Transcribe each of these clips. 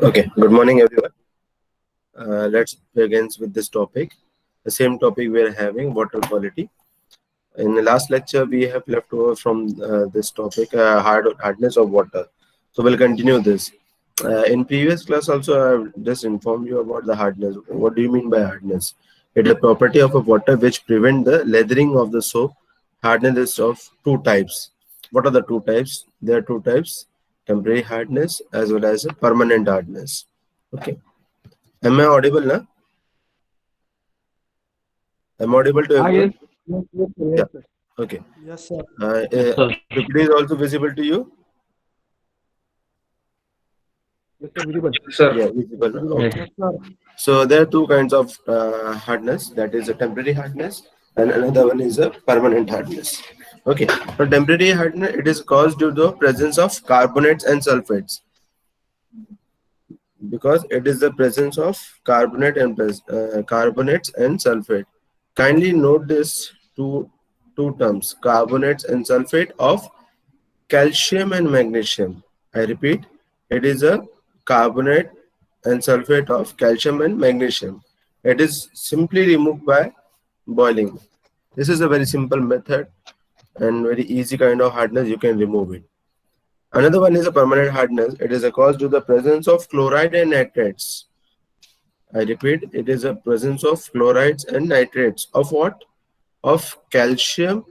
Okay, good morning, everyone. Let's begin with this topic. The same topic we are having, water quality. In the last lecture, we have left over from this topic, hardness of water. So we'll continue this. In previous class, also I've just informed you about the hardness. What do you mean by hardness? It is a property of a water which prevent the leathering of the soap. Hardness is of two types. What are the two types? There are two types: temporary hardness as well as a permanent hardness. Okay. Am I audible now? I'm audible to Ah, yes, everyone? yes, yes, sir, Yeah. yes, sir. Okay. Yes, sir. PPT is also visible to you? Yes, sir, visible. Yeah, visible. Visible. Okay. Yes, sir. So there are two kinds of hardness. That is a temporary hardness, and another one is a permanent hardness. Okay. For temporary hardness, it is caused due to the presence of carbonates and sulfates. Because it is the presence of carbonates and sulfate. Kindly note this two terms: carbonates and sulfate of calcium and magnesium. I repeat, it is a carbonate and sulfate of calcium and magnesium. It is simply removed by boiling. This is a very simple method and very easy kind of hardness. You can remove it. Another one is a permanent hardness. It is a cause due to the presence of chloride and nitrates. I repeat, it is a presence of chlorides and nitrates of what? Of calcium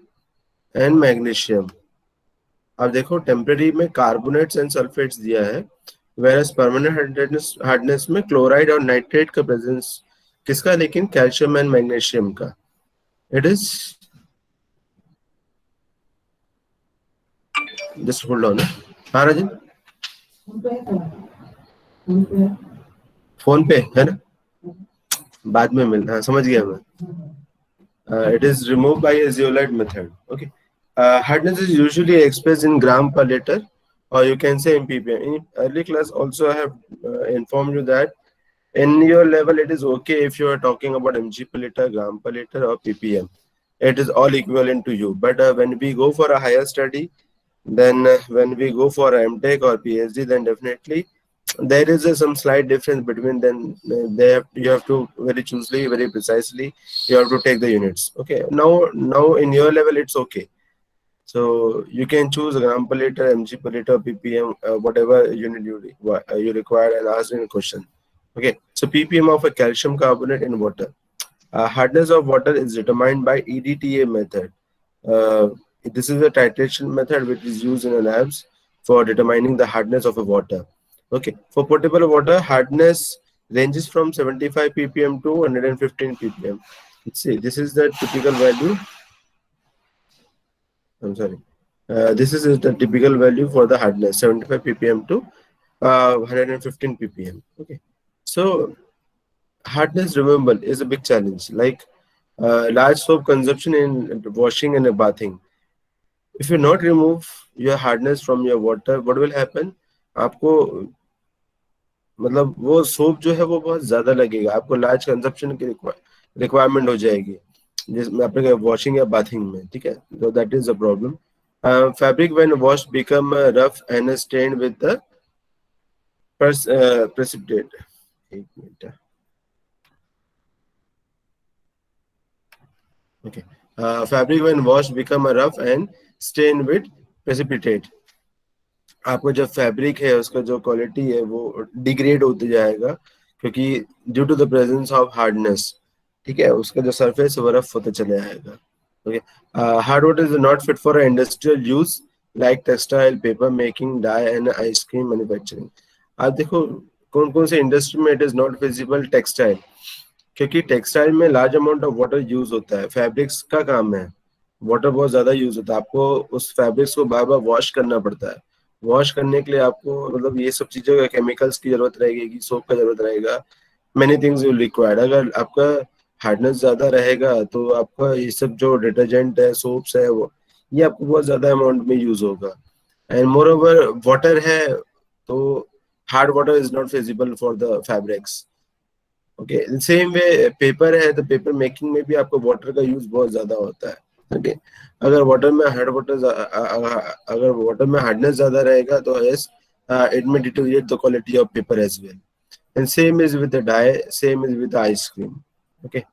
and magnesium. अब देखो temporary में carbonates and sulphates दिया है, whereas permanent hardness में chloride और nitrate का presence किसका, लेकिन कैल्शियम एंड मैग्नीशियम का. It is just hold on. हाँ राजन, फोन पे है ना, बाद में मिल. हाँ समझ गया मैं. It is removed by a zeolite method. Okay. Hardness is usually expressed in gram per liter, or you can say in ppm. In early class, also I have informed you that in your level it is okay if you are talking about mg per liter, gram per liter, or ppm. It is all equivalent to you. But when we go for a higher study, then when we go for a MTech or PhD, then definitely there is some slight difference between them. You have to very choosily, very precisely, you have to take the units. Okay. Now in your level it's okay. So you can choose gram per liter, mg per liter, ppm, whatever unit you require, and ask in a question. Okay. So ppm of a calcium carbonate in water. Hardness of water is determined by EDTA method. Uh, this is a titration method which is used in the labs for determining the hardness of a water. Okay, for potable water, hardness ranges from 75 ppm to 115 ppm. Let's see, this is the typical value. I'm sorry. This is the typical value for the hardness, 75 ppm to 115 ppm. Okay, so hardness removal is a big challenge. Like large soap consumption in washing and bathing. If you not remove your hardness from your water, what will happen? आपको मतलब वो soap जो है वो बहुत ज्यादा लगेगा, आपको लार्ज कंजप्शन की रिक्वायरमेंट हो जाएगी जिसमें अपने वॉशिंग या बाथिंग में. ठीक है, तो that is a problem. Fabric when wash become rough and stained with the precipitate. एक minute. Okay. Fabric when washed become a rough and stained with precipitate. आपको जब फैब्रिक है उसका जो क्वालिटी है वो डिग्रेड होते जाएगा क्योंकि due to the presence of hardness. ठीक है, उसका जो सरफेस है वो रफ होते चले जाएगा. Okay. Hard water is not fit for industrial use like textile, paper making, dye and ice cream manufacturing. आप देखो कौन कौन से इंडस्ट्री में it is not feasible. Textile, क्योंकि टेक्सटाइल में large amount of water use होता है. फैब्रिक्स का काम है, वाटर बहुत ज्यादा यूज होता है, आपको उस फैब्रिक्स को बार बार वॉश करना पड़ता है. वॉश करने के लिए आपको मतलब ये सब चीजों का केमिकल्स की जरूरत रहेगी, सोप का जरूरत रहेगा, मेनी थिंग्स विल रिक्वायर्ड. अगर आपका हार्डनेस ज्यादा रहेगा तो आपका ये सब जो डिटर्जेंट है, सोप्स है, वो ये आपको बहुत ज्यादा अमाउंट में यूज होगा. एंड मोर ओवर वाटर है तो hard water is not feasible for the fabrics. Okay, same way paper है तो पेपर मेकिंग में भी आपको वाटर का यूज बहुत ज्यादा होता है. ओके, अगर वाटर में हार्डनेस ज्यादा रहेगा तो yes it may deteriorate the quality of paper as well. And same is with the dye, same is with the ice cream. Okay.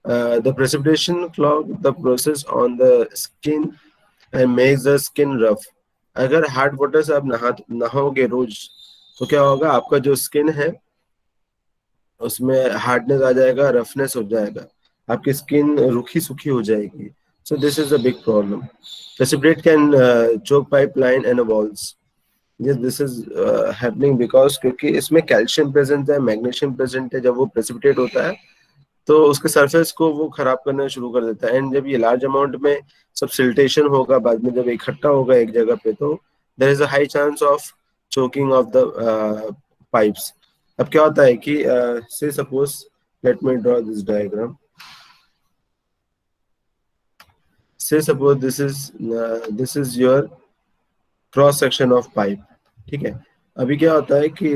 The precipitation clog the process on the skin and makes the skin rough. अगर hard water से आप नहाओगे रोज तो क्या होगा, आपका जो skin है उसमें हार्डनेस आ जाएगा, रफनेस हो जाएगा, आपकी स्किन रूखी सूखी हो जाएगी. So this is a big problem. Precipitate can choke pipeline and walls. Yes, this is happening because क्योंकि इसमें कैल्शियम प्रेजेंट है, मैग्नीशियम प्रेजेंट है. जब वो प्रेसिपिटेट होता है तो उसके सरफेस को वो खराब करना शुरू कर देता है. एंड जब ये लार्ज अमाउंट में सब सिल्टेशन होगा, बाद में जब इकट्ठा होगा एक जगह पे, तो there is a high chance of choking of the pipes. अब क्या होता है कि say suppose let me draw this diagram. Say suppose this is your cross section of pipe. ठीक है. अभी क्या होता है कि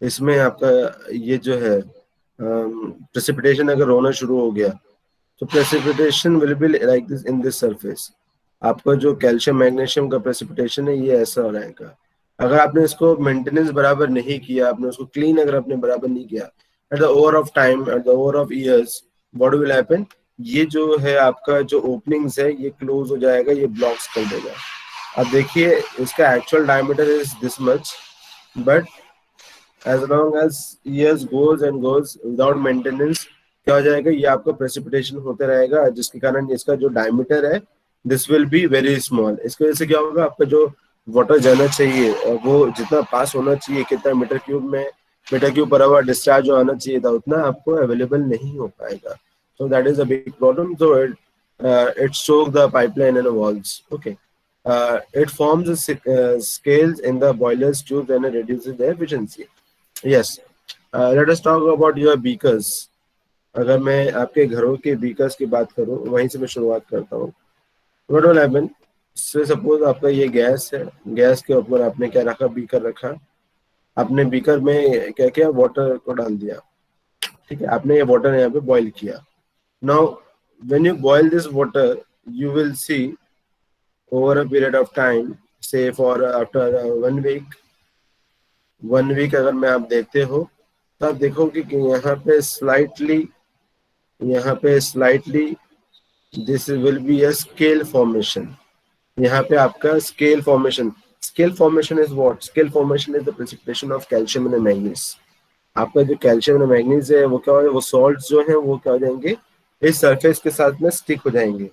इसमें आपका ये जो है प्रेसिपिटेशन अगर होना शुरू हो गया तो precipitation will be like this in this surface. आपका जो कैल्शियम मैग्नीशियम का प्रेसिपिटेशन है ये ऐसा रहेगा. अगर आपने इसको मेंटेनेंस बराबर नहीं किया, आपने उसको क्लीन अगर आपने बराबर नहीं किया, at the over of time, at the over of years, what will happen, ये जो है आपका जो ओपनिंग्स है ये क्लोज हो जाएगा, ये ब्लॉक्स कर देगा. अब देखिए इसका actual diameter is this much, but as long as years goes and goes without maintenance, क्या हो जाएगा, ये आपका प्रेसिपिटेशन होते रहेगा, जिसके कारण इसका जो डायमीटर है this will be very small. इसकी वजह से क्या होगा, आपका जो वाटर जाना चाहिए वो जितना पास होना चाहिए, कितना metre cube per hour discharge जो आना चाहिए था, उतना आपको अवेलेबल नहीं हो पाएगा. सो that is a big problem. So it soak the pipeline and walls. Okay. It forms scales in the boiler's tubes and it reduces the efficiency. Yes. Let us talk about your beakers. अगर मैं आपके घरों के beakers की बात करूं, वहीं से मैं शुरुआत करता हूँ. What will happen? से सपोज आपका ये गैस है, गैस के ऊपर आपने क्या रखा, बीकर रखा. आपने बीकर में क्या किया, वाटर को डाल दिया. ठीक है. आपने ये वाटर यहाँ पे बॉईल किया. Now when you boil this water, you will see over a period of time, say for after 1 week, 1 week अगर मैं आप देखते हो तो आप देखोगे कि यहाँ पे slightly this will be a scale formation. यहाँ पे आपका scale formation is what? Scale formation is the precipitation of calcium and manganese. आपका जो कैल्शियम एंड मैग्नीज है वो क्या हो, वो सॉल्ट जो है वो क्या हो जाएंगे, इस सरफेस के साथ में स्टिक हो जाएंगे.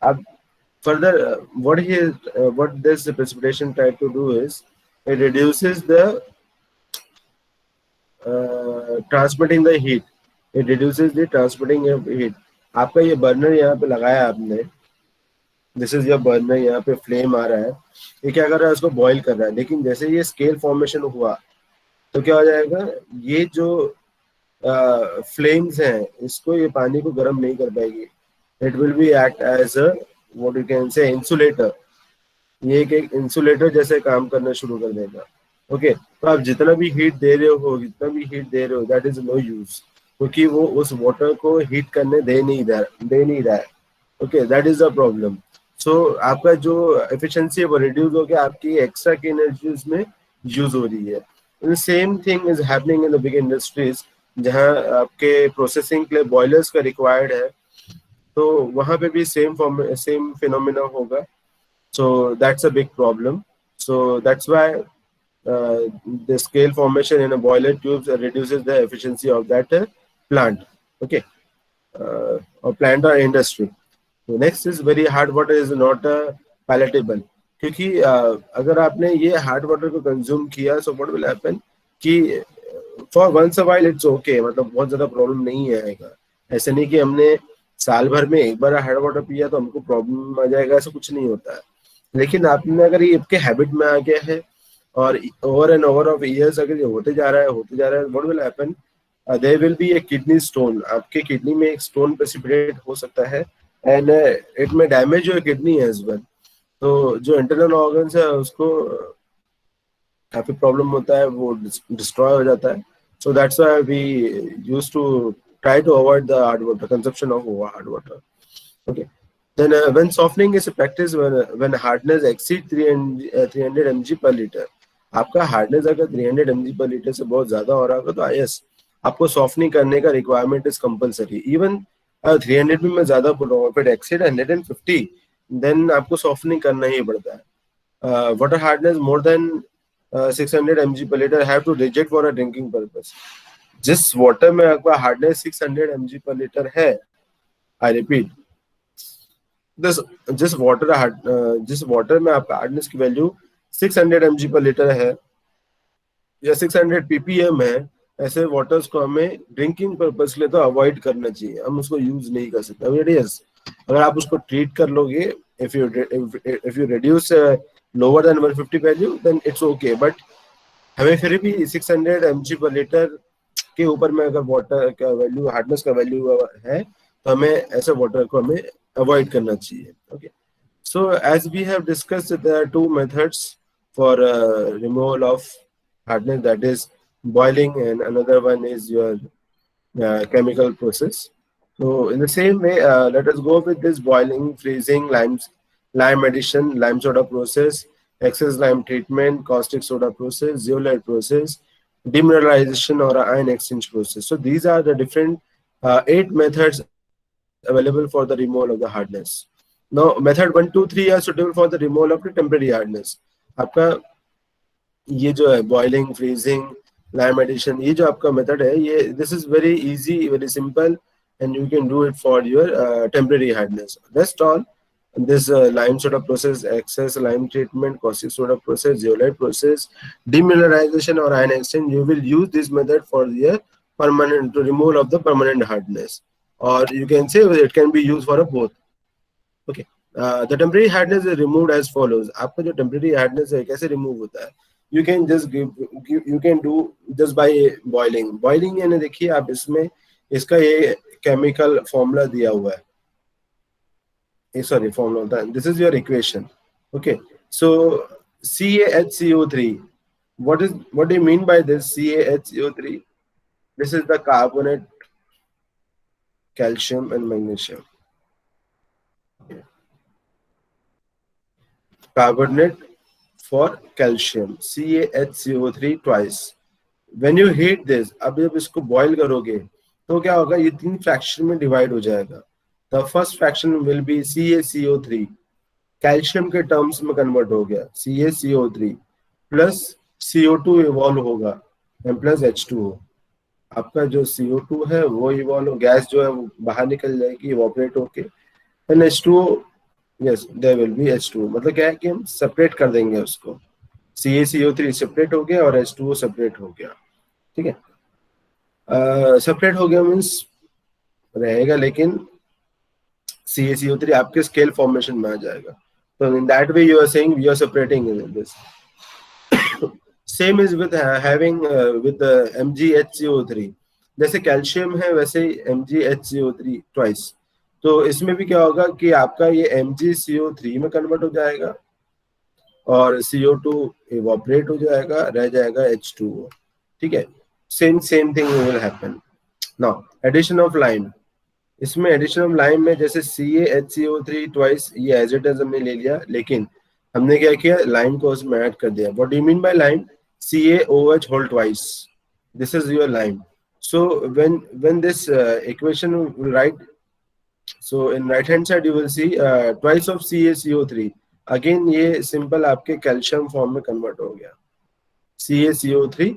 अब further what this precipitation try to do is it reduces the transmitting the heat. It reduces the transmitting of heat. आपका ये बर्नर यहाँ पे लगाया आपने, दिस इज योर बर्नर, यहाँ पे फ्लेम आ रहा है, ये क्या कर रहा है, उसको बॉईल कर रहा है. लेकिन जैसे ये स्केल फॉर्मेशन हुआ तो क्या हो जाएगा, ये जो फ्लेम्स हैं इसको ये पानी को गर्म नहीं कर पाएगी. It will be act as a what you can say insulator. ये एक इंसुलेटर जैसे काम करना शुरू कर देगा. ओके. तो आप जितना भी हीट दे रहे हो दैट इज नो यूज, क्योंकि वो उस वाटर को हीट करने दे नहीं रहा है. Okay. That is the problem. So आपका जो एफिशिएंसी है वो रिड्यूस हो गया, आपकी एक्स्ट्रा की एनर्जी उसमें यूज हो रही है. Same thing is happening in the big industries, जहाँ आपके प्रोसेसिंग के लिए बॉयलर्स का रिक्वायर्ड है, तो वहां पे भी सेम फिनोमिना होगा. So that's a big problem. So that's why the scale formation in a boiler tubes reduces the efficiency of that plant. Okay. Or plant or industry. So next is very hard water is not palatable. क्योंकि अगर आपने ये hard water को consume किया, so what will happen कि for once a while it's okay, मतलब बहुत ज्यादा प्रॉब्लम नहीं आएगा. ऐसे नहीं कि हमने साल भर में एक बार हार्ड वाटर पिया तो हमको प्रॉब्लम आ जाएगा, ऐसा कुछ नहीं होता है. लेकिन आपने अगर ये आपके हैबिट में आ गया है और over and over of years अगर ये होते जा रहा है, what will happen, there will be a kidney stone. आपके किडनी में एक स्टोन प्रेसिपिटेट हो सकता है and it may damage your kidney as well. तो जो इंटरनल ऑर्गन्स है उसको काफी प्रॉब्लम होता है, वो डिस्ट्रॉय हो जाता है. So that's why we used to try to avoid the hard water consumption of hard water. Okay. Then when softening is practiced when hardness exceed 300 mg per liter, आपका हार्डनेस अगर 300 mg per litre से बहुत ज्यादा हो रहा होगा तो yes आपको सॉफ्टनिंग करने का रिक्वायरमेंट इज कंपलसरी. इवन 300 भी मैं ज्यादा बोल रहा हूँ, फिर एक्सीड 150 देन आपको सॉफ्टनिंग करना ही पड़ता है. Water hardness more than 600 mg per liter have to reject for a drinking purpose. जिस वाटर में आपका हार्डनेस 600 mg per liter है, आई रिपीट, जिस वाटर में आपका हार्डनेस की वैल्यू 600 mg पर लीटर है या 600 ppm है, ऐसे वाटर्स को हमें ड्रिंकिंग पर्पस के लिए तो अवॉइड करना चाहिए, हम उसको यूज नहीं कर सकते. यस अगर आप उसको ट्रीट कर लोगे, if you reduce lower then 150 value then it's okay, but हमें फिर भी 600 mg पर लीटर के ऊपर में अगर वाटर का वैल्यू, हार्डनेस का वैल्यू है, तो हमें ऐसे वाटर को हमें अवॉइड करना चाहिए. Okay, so as we have discussed, there are two methods for removal of hardness, that is boiling, and another one is your chemical process. So in the same way, let us go with this boiling, freezing, lime addition, lime soda process, excess lime treatment, caustic soda process, zeolite process, demineralization or ion exchange process. So these are the different 8 methods available for the removal of the hardness. Now method 1, 2, 3 are suitable for the removal of the temporary hardness. आपका ये जो है boiling, freezing, lime addition, ये जो आपका method है, ये this is very easy, very simple, and you can do it for your temporary hardness. Rest all this lime soda process, excess lime treatment, caustic soda process, zeolite process, demineralization or ion exchange, you will use this method for the permanent removal of the permanent hardness, or you can say it can be used for a both. Okay, the temporary hardness is removed as follows. आपका जो temporary hardness है कैसे remove होता है? You can just you can do just by boiling. Boiling यानी देखिए आप इसमें इसका ये chemical formula दिया हुआ है. Sorry, formula. This is your equation. Okay, so CaHCO3. What do you mean by this CaHCO3? This is the carbonate, calcium, and magnesium. Carbonate for calcium, CaHCO3 twice. When you heat this, अब जब इसको boil करोगे तो क्या होगा, ये 3 fraction में divide हो जाएगा. The first fraction will be CaCO3, calcium के टर्म्स में कन्वर्ट हो गया, CaCO3 प्लस CO2 इवॉल्व होगा एंड प्लस H2O. आपका जो CO2 है वो इवॉल्व, गैस जो है वो बाहर निकल जाएगी इवोपरेट होके, and H2O, yes there will be H2O. मतलब क्या है कि हम सेपरेट कर देंगे उसको, CaCO3 सेपरेट हो गया और H2O सेपरेट हो गया. ठीक है, सेपरेट हो गया मीन्स रहेगा, लेकिन CaCO3 आपके स्केल फॉर्मेशन में आ जाएगा. तो in that way you are saying we are separating this. Same is with having with MgHCO3. जैसे कैल्शियम है वैसे ही MgHCO3 ट्वाइस. तो इसमें भी क्या होगा कि आपका ये MgCO3 में कन्वर्ट हो जाएगा और CO2 इवोपरेट हो जाएगा, रह जाएगा H2O. ठीक है, same thing will happen. Now addition of lime. इसमें एडिशन ऑफ लाइम में जैसे CaHCO3 ट्वाइस, ये एज इट इज हमने ले लिया, लेकिन हमने क्या किया, लाइम को उसमें ऐड कर दिया. What do you mean by lime? CaOH whole twice. This is your lime. So when this equation will write, so in right hand side you will see twice of CaCO3. Again ये simple आपके calcium form में convert हो गया, CaCO3,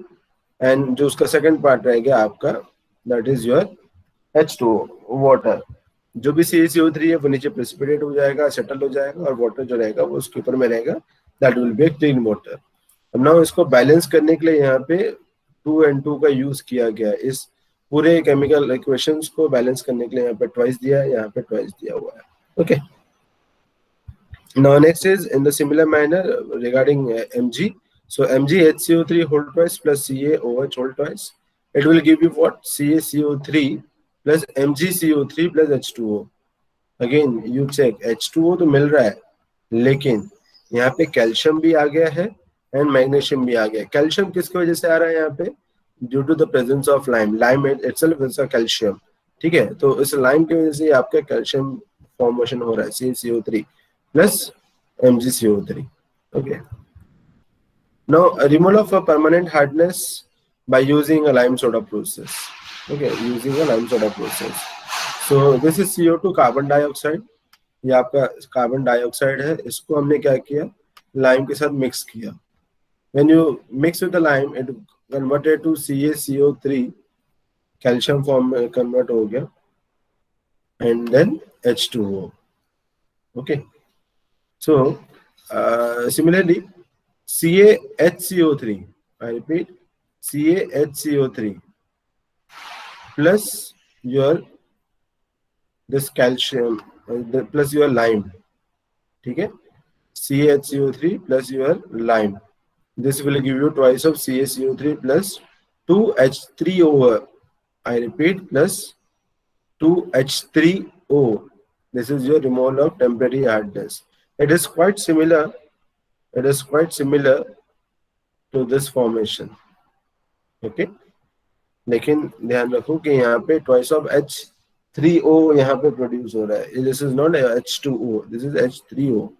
and जो उसका second part रहेगा आपका, that is your H2O, water. जो भी CaCO3 है वो नीचे प्रेसिपिटेट हो जाएगा, सेटल हो जाएगा, और वाटर जो रहेगा वो उसके ऊपर में रहेगा, that will be clean water. अब नाउ इसको बैलेंस करने के लिए यहाँ पे 2 and 2 का यूज किया गया. इस पूरे केमिकल इक्वेशंस को बैलेंस करने के लिए यहाँ पे ट्वाइस दिया है, यहाँ पे ट्वाइस दिया हुआ है. Okay, now next is in the similar manner regarding Mg. So MgHCO3 whole twice plus CaOH whole twice, it will give you what? CaCO3 plus MgCO3 plus H2O. Again you check, H2O तो मिल रहा है, लेकिन यहाँ पे calcium भी आ गया है and magnesium भी आ गया. कैल्शियम किसकी वजह से आ रहा है यहाँ पे? Due to the presence of lime. Lime itself is a calcium. ठीक है, तो इस लाइम की वजह से आपका कैल्शियम फॉर्मेशन हो रहा है CaCO3 plus MgCO3. Okay. Now removal of a permanent hardness by using a lime soda process. Okay, using a lime soda process. So this is CO2 carbon dioxide. ये आपका carbon dioxide है, इसको हमने क्या किया, लाइम के साथ mix किया. When you mix with the lime, it converted to CaCO3, calcium form में कन्वर्ट हो गया, and then H2O. Okay. So similarly, CaHCO3, I repeat, CaHCO3 plus your this calcium plus your lime. ठीक है, CaHCO3 plus your lime. This will give you twice of CaCO3 plus 2H3O. I repeat, plus 2H3O. This is your removal of temporary hardness. It is quite similar. It is quite similar to this formation. Okay. लेकिन ध्यान रखो कि यहाँ पे twice of H3O यहाँ पे produce हो रहा है. This is not H2O. This is H3O.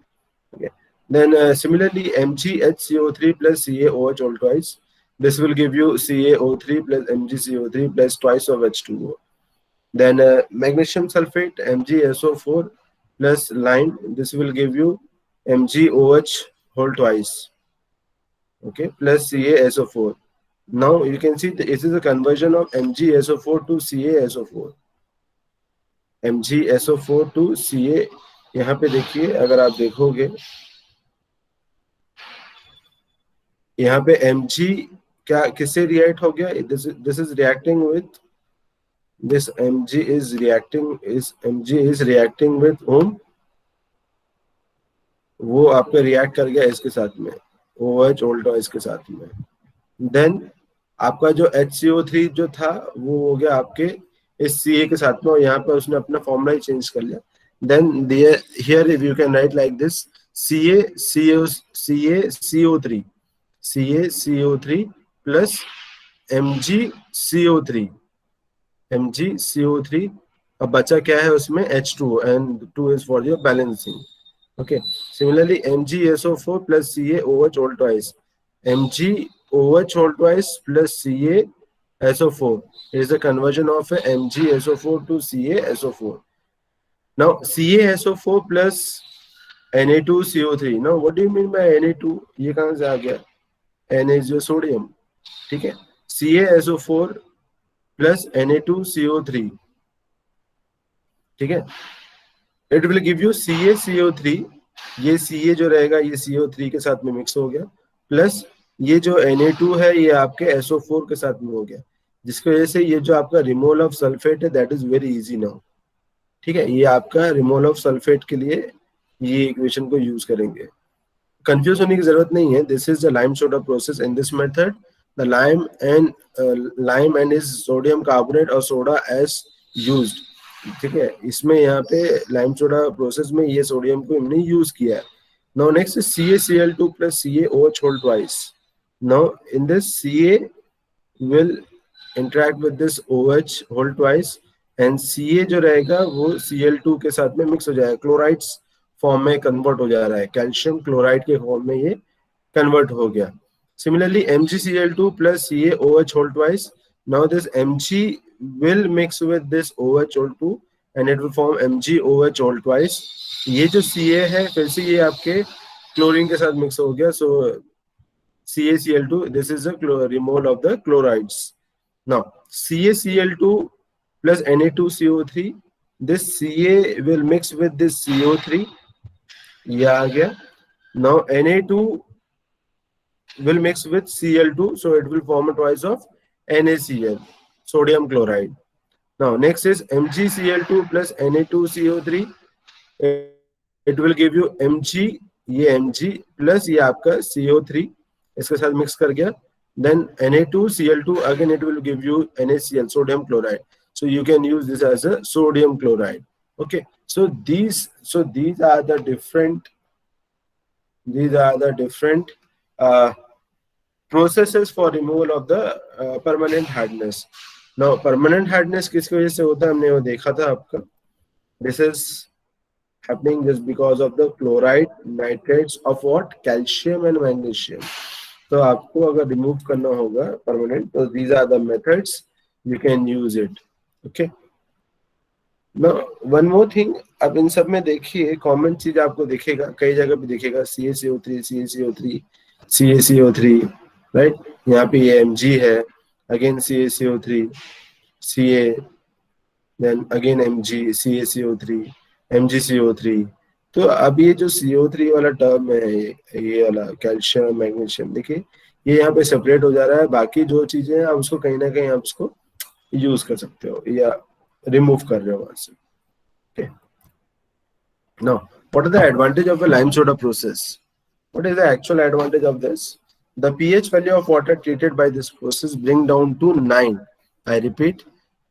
Okay. Then similarly, MgHCO3 plus CaOH all twice. This will give you CaO3 plus MgCO3 plus twice of H2O. Then magnesium sulfate, MgSO4 plus lime. This will give you MgOH whole twice. Okay, plus CaSO4. Now you can see this is a conversion of MgSO4 to CaSO4. MgSO4 to Ca. यहाँ पे देखिए, अगर आप देखोगे यहाँ पे Mg क्या किससे रिएक्ट हो गया, this is reacting with this. Mg is reacting with whom? वो आपका रिएक्ट कर गया इसके साथ में, OH ओल्टोइस के साथ में. देन आपका जो HCO3 जो था वो हो गया आपके इस Ca के साथ में, और यहाँ पे उसने अपना फॉर्मूला ही चेंज कर लिया. Then here you can write like this, CaCO3 plus MgCO3. अब बचा क्या है उसमें, H2O, and 2 is for your balancing. Okay. Similarly, MgSO4 plus CaOH all twice. MgOH all twice plus CaSO4 is the conversion of MgSO4 to CaSO4. Now CaSO4 plus Na2CO3. Now what do you mean by Na2? ये कहाँ से आ गया? Na is your sodium. ठीक है. CaSO4 plus Na2CO3. ठीक है. It will give you CaCO3. ये Ca जो रहेगा ये CO3 के साथ में मिक्स हो गया, प्लस ये जो Na2 है ये आपके SO4 के साथ में हो गया, जिसकी वजह से ये जो आपका रिमूवल ऑफ सल्फेट है that is very easy now. ठीक है, ये आपका रिमूवल ऑफ सल्फेट के लिए ये इक्वेशन को यूज करेंगे. कंफ्यूज होने की जरूरत नहीं है. This is the lime soda process. In this method the lime and is sodium carbonate और सोडा एज यूज्ड. ठीक है, इसमें यहाँ पे लाइम सोडा प्रोसेस में ये सोडियम को हमने यूज किया है. Now next is CaCl2 plus CaOH whole twice. Now in this Ca will interact with this OH whole twice and Ca जो रहेगा वो Cl2 के साथ में मिक्स हो जाएगा, क्लोराइड्स फॉर्म में कन्वर्ट हो जा रहा है, कैल्शियम क्लोराइड के फॉर्म में ये कन्वर्ट हो गया. Similarly, MgCl2 plus CaOH whole twice. Now this Mg will mix with this OH whole 2 and it will form MgOH whole twice. ये जो Ca है फिर से ये आपके क्लोरीन के साथ मिक्स हो गया. So CaCl2, this is the removal of the chlorides. Now CaCl2 plus Na2CO3. This Ca will mix with this CO3. ये आ गया. Now Na2 will mix with Cl2, so it will form a twice of NaCl, sodium chloride. Now next is MgCl2 plus Na2CO3. It will give you Mg, ये Mg plus ये आपका CO3 इसके साथ mix कर गया. Then Na2Cl2, again it will give you NaCl, sodium chloride. So you can use this as a sodium chloride. Okay, so these are the different processes for removal of the permanent hardness. Now permanent hardness किसकी वजह से होता है हमने वो देखा था आपका. This is happening just because of the chloride, nitrates of what? Calcium and magnesium. तो आपको अगर रिमूव करना होगा परमानेंट, तो these are the methods you can use it. Okay. Now one more thing, अब इन सब में देखिए कॉमन चीज आपको दिखेगा, कई जगह पे दिखेगा CaCO3, CaCO3, CaCO3, राइट. यहाँ पे ये Mg है, again CaCO3, Ca, then again Mg, CaCO3, MgCO3. तो अब ये जो CO3 वाला टर्म है, ये वाला कैल्शियम मैग्नीशियम, देखिए ये यहाँ पे सेपरेट हो जा रहा है. बाकी जो चीजें हैं आप उसको कहीं ना कहीं आप उसको यूज कर सकते हो या रिमूव कर रहे हो वहां से. Okay. Now, what is the advantage of a lime soda process? What is the actual advantage of this? The pH value of water treated by this process bring down to 9. I repeat,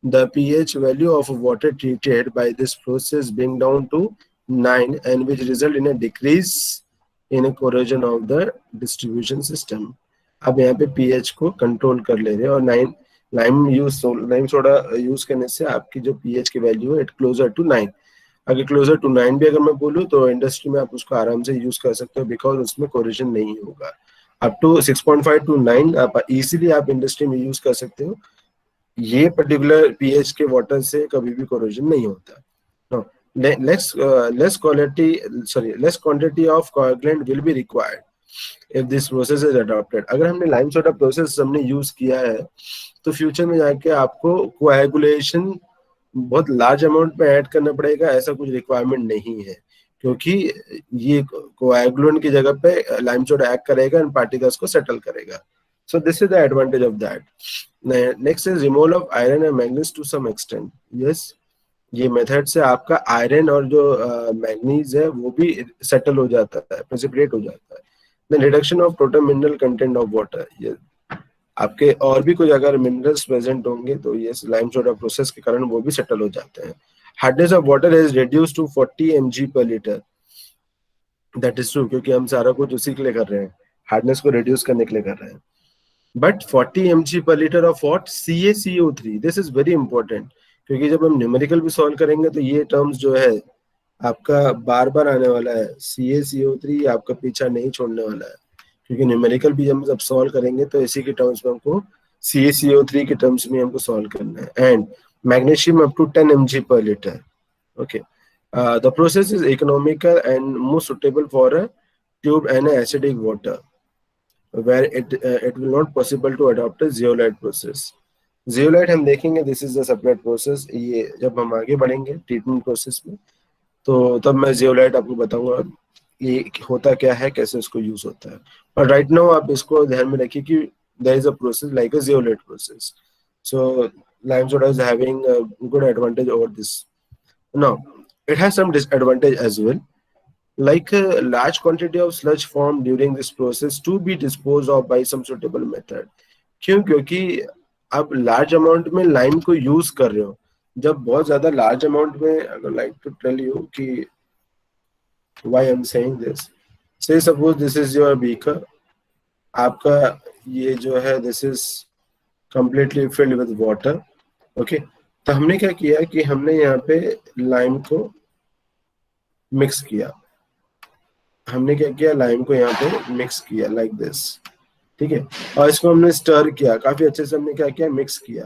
the pH value of water treated by this process bring down to 9, and which result in a decrease in a corrosion of the distribution system. अब यहाँ पे pH को control कर ले रहे हैं, और 9 lime soda use करने से आपकी जो pH की वैल्यू है इट क्लोजर टू 9. अगर क्लोजर टू 9 भी अगर मैं बोलूँ तो इंडस्ट्री में आप उसको आराम से यूज कर सकते हो, बिकॉज उसमें कोरिजन नहीं होगा. अप टू 6.5 टू 9 आप इजीली आप इंडस्ट्री में यूज कर सकते हो. ये पर्टिकुलर पीएच के वाटर से कभी भी कोरिजन नहीं होता. less quantity of coagulant will be required if this process is adopted. अगर हमने लाइम सोडा प्रोसेस हमने यूज किया है तो फ्यूचर में जाके आपको कोएगुलेशन बहुत लार्ज अमाउंट में ऐड करना पड़ेगा, ऐसा कुछ रिक्वायरमेंट नहीं है, क्योंकि ये कोएगुलेंट की जगह पे लाइम सोडा एक्ट करेगा एंड पार्टिकल्स को सेटल करेगा. So this is the advantage of that. Next is removal of iron and manganese to some extent. Yes, ये मेथड से आपका आयरन और जो मैग्नीज है वो भी सेटल हो जाता है, प्रेसिपिटेट हो जाता है. Then reduction of total mineral content of water. ये आपके और भी कुछ अगर मिनरल्स प्रेजेंट होंगे तो ये लाइम सोडा प्रोसेस के कारण वो भी सेटल हो जाते हैं. Hardness of water is reduced to 40 mg per litre. That is true, क्योंकि हम सारा कुछ उसी के लिए कर रहे हैं, हार्डनेस को रिड्यूस करने के लिए कर रहे हैं. But 40 mg per litre of what? CaCO3. This is very important, क्योंकि जब हम न्यूमेरिकल भी सॉल्व करेंगे तो ये टर्म्स जो है आपका बार बार आने वाला है. CaCO3 आपका पीछा नहीं छोड़ने वाला है, क्योंकि न्यूमेरिकल भी हम जब सॉल्व करेंगे तो इसी के टर्म्स में हमको CaCO3 के टर्म्स में हमको सॉल्व करना है. And magnesium up to 10 mg per litre. Okay, the process is economical and more suitable for a tube and acidic water, where it will not possible to adopt a zeolite process. Zeolite हम देखेंगे, this is a separate process. ये जब हम आगे बढ़ेंगे treatment process में तो तब मैं zeolite आपको बताऊंगा ये होता क्या है, कैसे इसको यूज होता है. और राइट नाउ आप इसको ध्यान में रखिए कि there is a process like a zeolite process. So lime soda is having a good advantage over this. Now it has some disadvantage as well, like a large quantity of sludge formed during this process to be disposed of by some suitable method. क्यों? क्योंकि आप large amount में lime को use कर रहे हो. जब बहुत ज्यादा लार्ज अमाउंट में, अगर लाइक टू टेल यू कि why I'm saying this, say suppose this is your beaker, आपका ये जो है this is completely filled with water. okay, तो हमने क्या किया कि हमने यहाँ पे लाइम को मिक्स किया. हमने क्या किया, लाइम को यहाँ पे मिक्स किया लाइक दिस. ठीक है, और इसको हमने स्टर किया काफी अच्छे से. हमने क्या किया, मिक्स किया,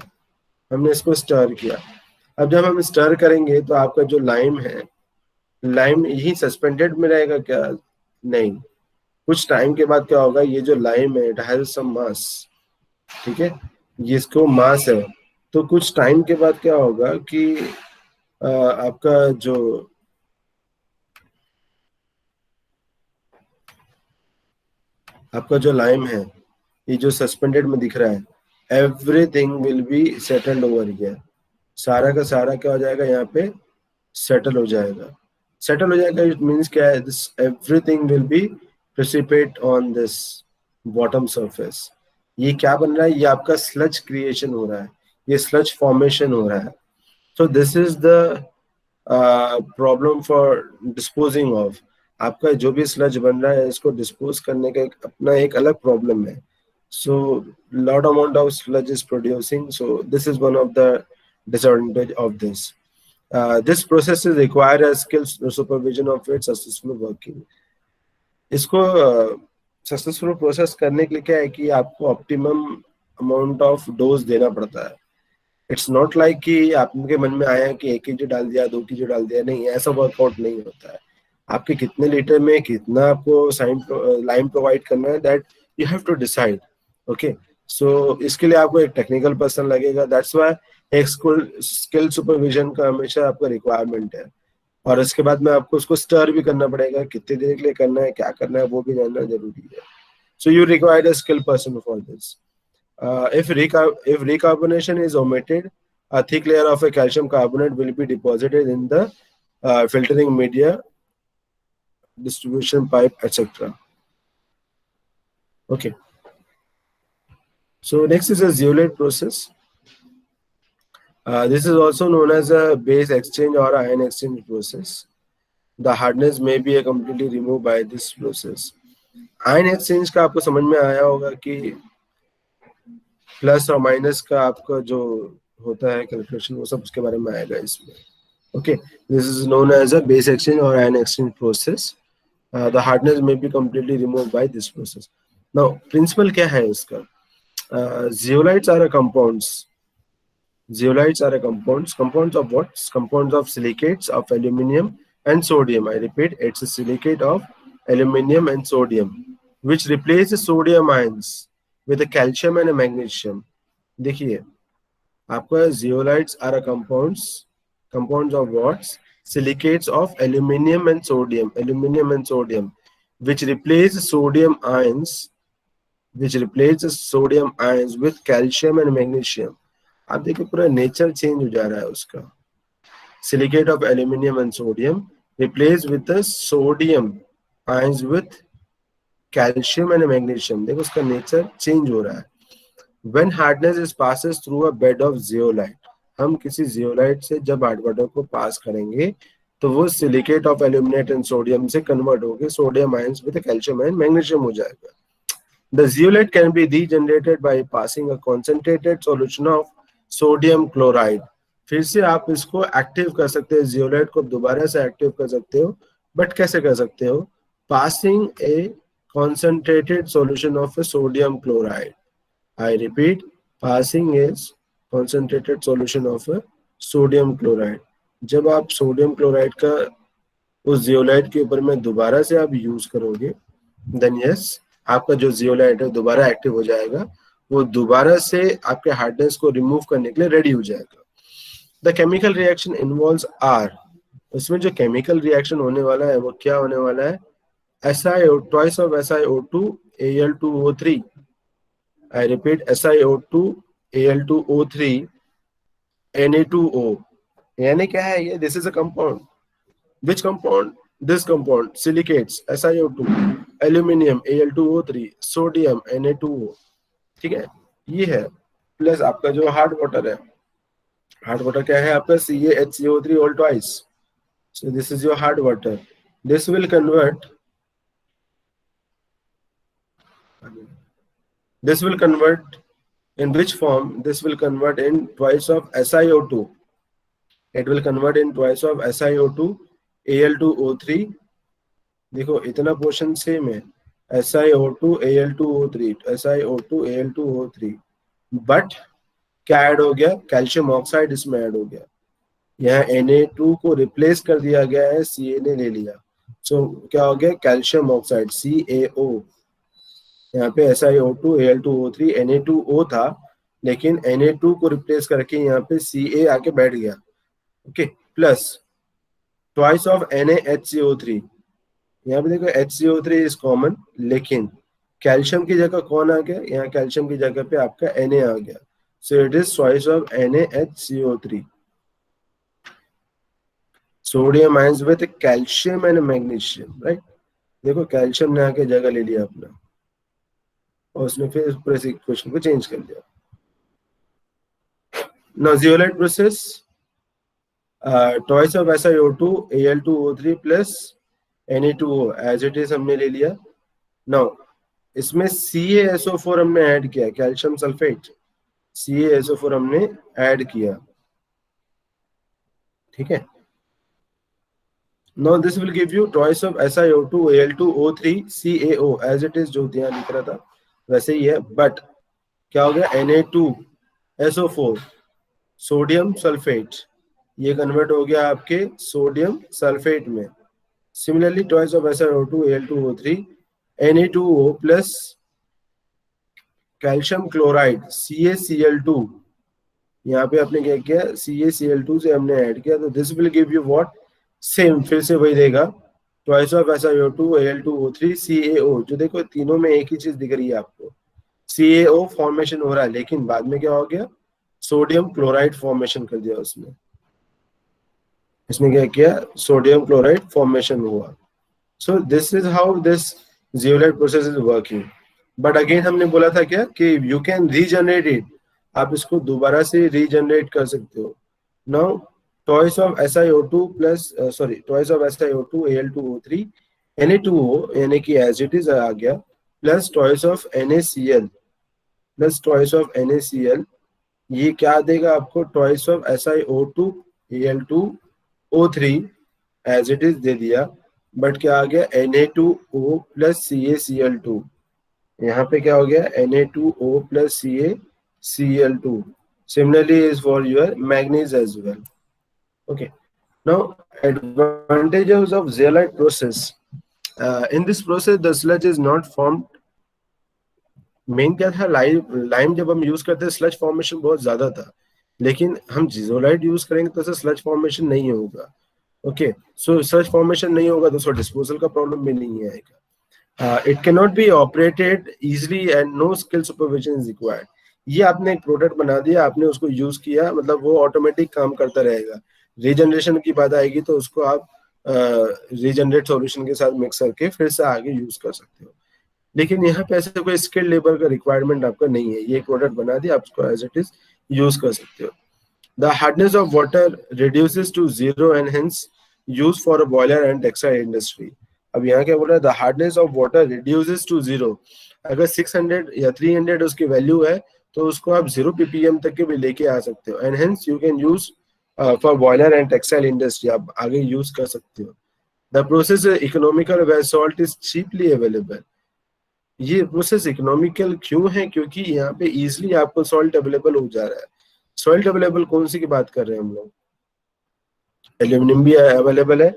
हमने इसको स्टर किया. अब जब हम स्टर करेंगे तो आपका जो लाइम है, लाइम यही सस्पेंडेड में रहेगा क्या? नहीं, कुछ टाइम के बाद क्या होगा, ये जो लाइम है इट हैज सम मास. ठीक है, ये इसको मास है, तो कुछ टाइम के बाद क्या होगा कि आपका जो लाइम है, ये जो सस्पेंडेड में दिख रहा है, everything will be settled over here. सारा का सारा क्या हो जाएगा, यहाँ पे सेटल हो जाएगा. सेटल हो जाएगा इट मींस क्या है, this everything will be precipitate on this bottom surface. ये क्या बन रहा है, ये आपका स्लज क्रिएशन हो रहा है, ये स्लज फॉर्मेशन हो रहा है. सो this is the problem for disposing of. आपका जो भी स्लज बन रहा है इसको डिस्पोज करने का अपना एक अलग प्रॉब्लम है. So lot amount of sludge is producing, so this is one of the disadvantage of this. This process is require a skilled supervision of its successful working. इसको सक्सेसफुल प्रोसेस करने के लिए क्या है कि आपको ऑप्टिमम अमाउंट ऑफ डोज देना पड़ता है. इट्स नॉट लाइक कि आपके मन में आया कि 1 kg डाल दिया, 2 kg डाल दिया. नहीं, ऐसा वर्कआउट नहीं होता है. आपके कितने लीटर में कितना आपको लाइम प्रोवाइड करना है, that you have to decide. Okay, so इसके लिए आपको एक टेक्निकल पर्सन लगेगा. दैट्स व्हाई एक स्किल सुपरविजन का हमेशा आपका रिक्वायरमेंट है. और इसके बाद में आपको उसको स्टर भी करना पड़ेगा. कितनी देर के लिए करना है, क्या करना है, वो भी जानना जरूरी है. So you require a skill person for this. If recarbonation is omitted, a thick layer of a calcium carbonate will be deposited in the filtering media, distribution pipe, etc. Okay. So next is a zeolite process. This is also known as a base exchange or ion exchange process. The hardness may be completely removed by this process. Ion exchange का आपको समझ में आया होगा कि plus और minus का आपका जो होता है कैलकुलेशन, वो सब उसके बारे में आएगा इसमें. Okay, this is known as a base exchange और ion exchange process. The hardness में be completely remove by this process. Now principle क्या है इसका? Zeolites are a compounds. Zeolites are a compounds. Compounds of what? Compounds of silicates of aluminium and sodium. I repeat, it's a silicate of aluminium and sodium, which replaces sodium ions with a calcium and a magnesium. देखिए, आपका zeolites are a compounds of what? Silicates of aluminium and sodium, which replace sodium ions with calcium and magnesium. आप देखिए पूरा nature change हो जा रहा है उसका. Silicate of aluminium and sodium replaced with the sodium ions with calcium and magnesium. देखो उसका नेचर चेंज हो रहा है. When hardness is passes through a bed of zeolite, हम किसी zeolite से जब हार्ड वाटर को पास करेंगे तो वो silicate of aluminate and sodium से कन्वर्ट होके sodium ions with calcium and magnesium हो जाएगा. The zeolite can be regenerated by passing a concentrated solution of sodium chloride. फिर से आप इसको एक्टिव कर सकते हैं, zeolite को दोबारा से एक्टिव कर सकते हो. बट कैसे कर सकते हो? Passing a concentrated solution of a sodium chloride. I repeat, passing is concentrated solution of a sodium chloride. जब आप सोडियम क्लोराइड का उस जियोलाइट के ऊपर में दोबारा से आप यूज करोगे, देन यस, आपका जो जियोलाइट है दोबारा एक्टिव हो जाएगा. वो दोबारा से आपके हार्डनेस को रिमूव करने के लिए रेडी हो जाएगा. The chemical reaction involves are. उसमें जो केमिकल रिएक्शन होने वाला है वो क्या होने वाला है? SiO2 twice of SiO2 Al2O3. I repeat, SiO2 Al2O3 Na2O. यानी क्या है ये? This is a compound. Which compound? This compound, silicates, SiO2, aluminium, Al2O3, sodium, Na2O. ठीक है, ये है. प्लस आपका जो हार्ड वाटर है, हार्ड वाटर क्या है आपका? CaHCO3 all twice. So this is your hard water. This will convert in which form? This will convert in twice of SiO2. It will convert in twice of SiO2 Al2O3. देखो इतना portion same है, SiO2 Al2O3, SiO2 Al2O3. But क्या add हो गया? Calcium oxide इसमें add हो गया. यहाँ Na2 को रिप्लेस कर दिया गया है, Ca ले लिया. सो क्या हो गया? Calcium oxide, CaO. यहाँ पे SiO2 Al2O3 Na2O था, लेकिन Na2 को रिप्लेस करके यहाँ पे Ca आके बैठ गया. Okay, plus twice of NaHCO3. यहाँ पे देखो HCO3 इज कॉमन, लेकिन कैल्शियम की जगह कौन आ गया? यहाँ कैल्शियम की जगह पे आपका Na आ गया. So it is twice of NaHCO3. Sodium ions with calcium and magnesium, right. देखो कैल्शियम ने आके जगह ले लिया अपना, और उसने फिर पूरे इक्वेशन को चेंज कर दिया. Now zeolite process, twice of SiO2 Al2O3 plus Na2O as it is हमने ले लिया. नाउ इसमें CaSO4 हमने ऐड किया, कैल्शियम सल्फेट. CaSO4 हमने ऐड किया. ठीक है. Now this will give you choice of SiO2, Al2, O3, CaO as it is, जो यहाँ लिख रहा था वैसे ही है. बट क्या हो गया, Na2SO4 सोडियम सल्फेट, ये कन्वर्ट हो गया आपके सोडियम सल्फेट में. Similarly choice of SiO2, Al2, O3, Na2O plus calcium chloride CaCl2, यहाँ पे आपने क्या किया, CaCl2 से हमने ऐड किया, तो this will give you what, same फिर से वही देगा, twice of SiO2, Al2O3, CaO. जो देखो तीनों में एक ही चीज दिख रही है आपको, CaO फॉर्मेशन हो रहा है, लेकिन बाद में क्या हो गया, सोडियम क्लोराइड फॉर्मेशन कर दिया उसने. इसमें क्या किया, सोडियम क्लोराइड फॉर्मेशन हुआ. सो this is how this zeolite process is working. But again हमने बोला था क्या कि यू कैन रीजनरेट इट, आप इसको दोबारा से रीजनरेट कर सकते हो. Now twice of SiO2 plus twice of SiO2, Al2O3, Na2O, यानी कि as it is आ गया, plus twice of NaCl plus twice of NaCl, ये क्या देगा आपको, twice of SiO2, Al2O3 as it is दे दिया. बट क्या आ गया, Na2O plus CaCl2, यहाँ पे क्या हो गया, Na2O plus CaCl2. Similarly is for your manganese as well. Okay. Now advantages of zeolite process. In this process the sludge is not formed. Main क्या था, लाइम जब हम यूज करते हैं स्लज फॉर्मेशन बहुत ज्यादा था, लेकिन हम जियोलाइट यूज करेंगे तो स्लज फॉर्मेशन नहीं होगा. ओके, सो स्लज फॉर्मेशन नहीं होगा तो उसको डिस्पोजल का प्रॉब्लम भी नहीं आएगा. It can not be operated easily and no skill supervision is required. ये आपने एक प्रोडक्ट बना दिया, आपने उसको यूज किया, मतलब वो ऑटोमेटिक काम करता रहेगा. रीजनरेशन की बात आएगी तो उसको आप रीजनरेट सॉल्यूशन के साथ मिक्स करके फिर से आगे यूज कर सकते हो. लेकिन यहाँ पे ऐसे कोई स्किल लेबर का रिक्वायरमेंट आपका नहीं है, ये एक प्रोडक्ट बना दिया, आप उसको एज इट इज यूज कर सकते हो. The hardness of water reduces to 0 and hence use for a boiler and textile industry. अब यहाँ क्या बोल रहा है, the hardness of water reduces to 0. अगर 600 या 300 उसकी वैल्यू है तो उसको आप 0 ppm तक के भी लेके आ सकते हो. And hence you can use for boiler and textile industry, आप आगे यूज कर सकते हो. The process economical where salt is cheaply available. ये प्रोसेस इकोनॉमिकल क्यों है, क्योंकि यहाँ पे इजिली आपको सॉल्ट अवेलेबल हो जा रहा है. सॉल्ट अवेलेबल कौन सी की बात कर रहे हैं हम लोग, एल्यूमिनियम भी अवेलेबल है,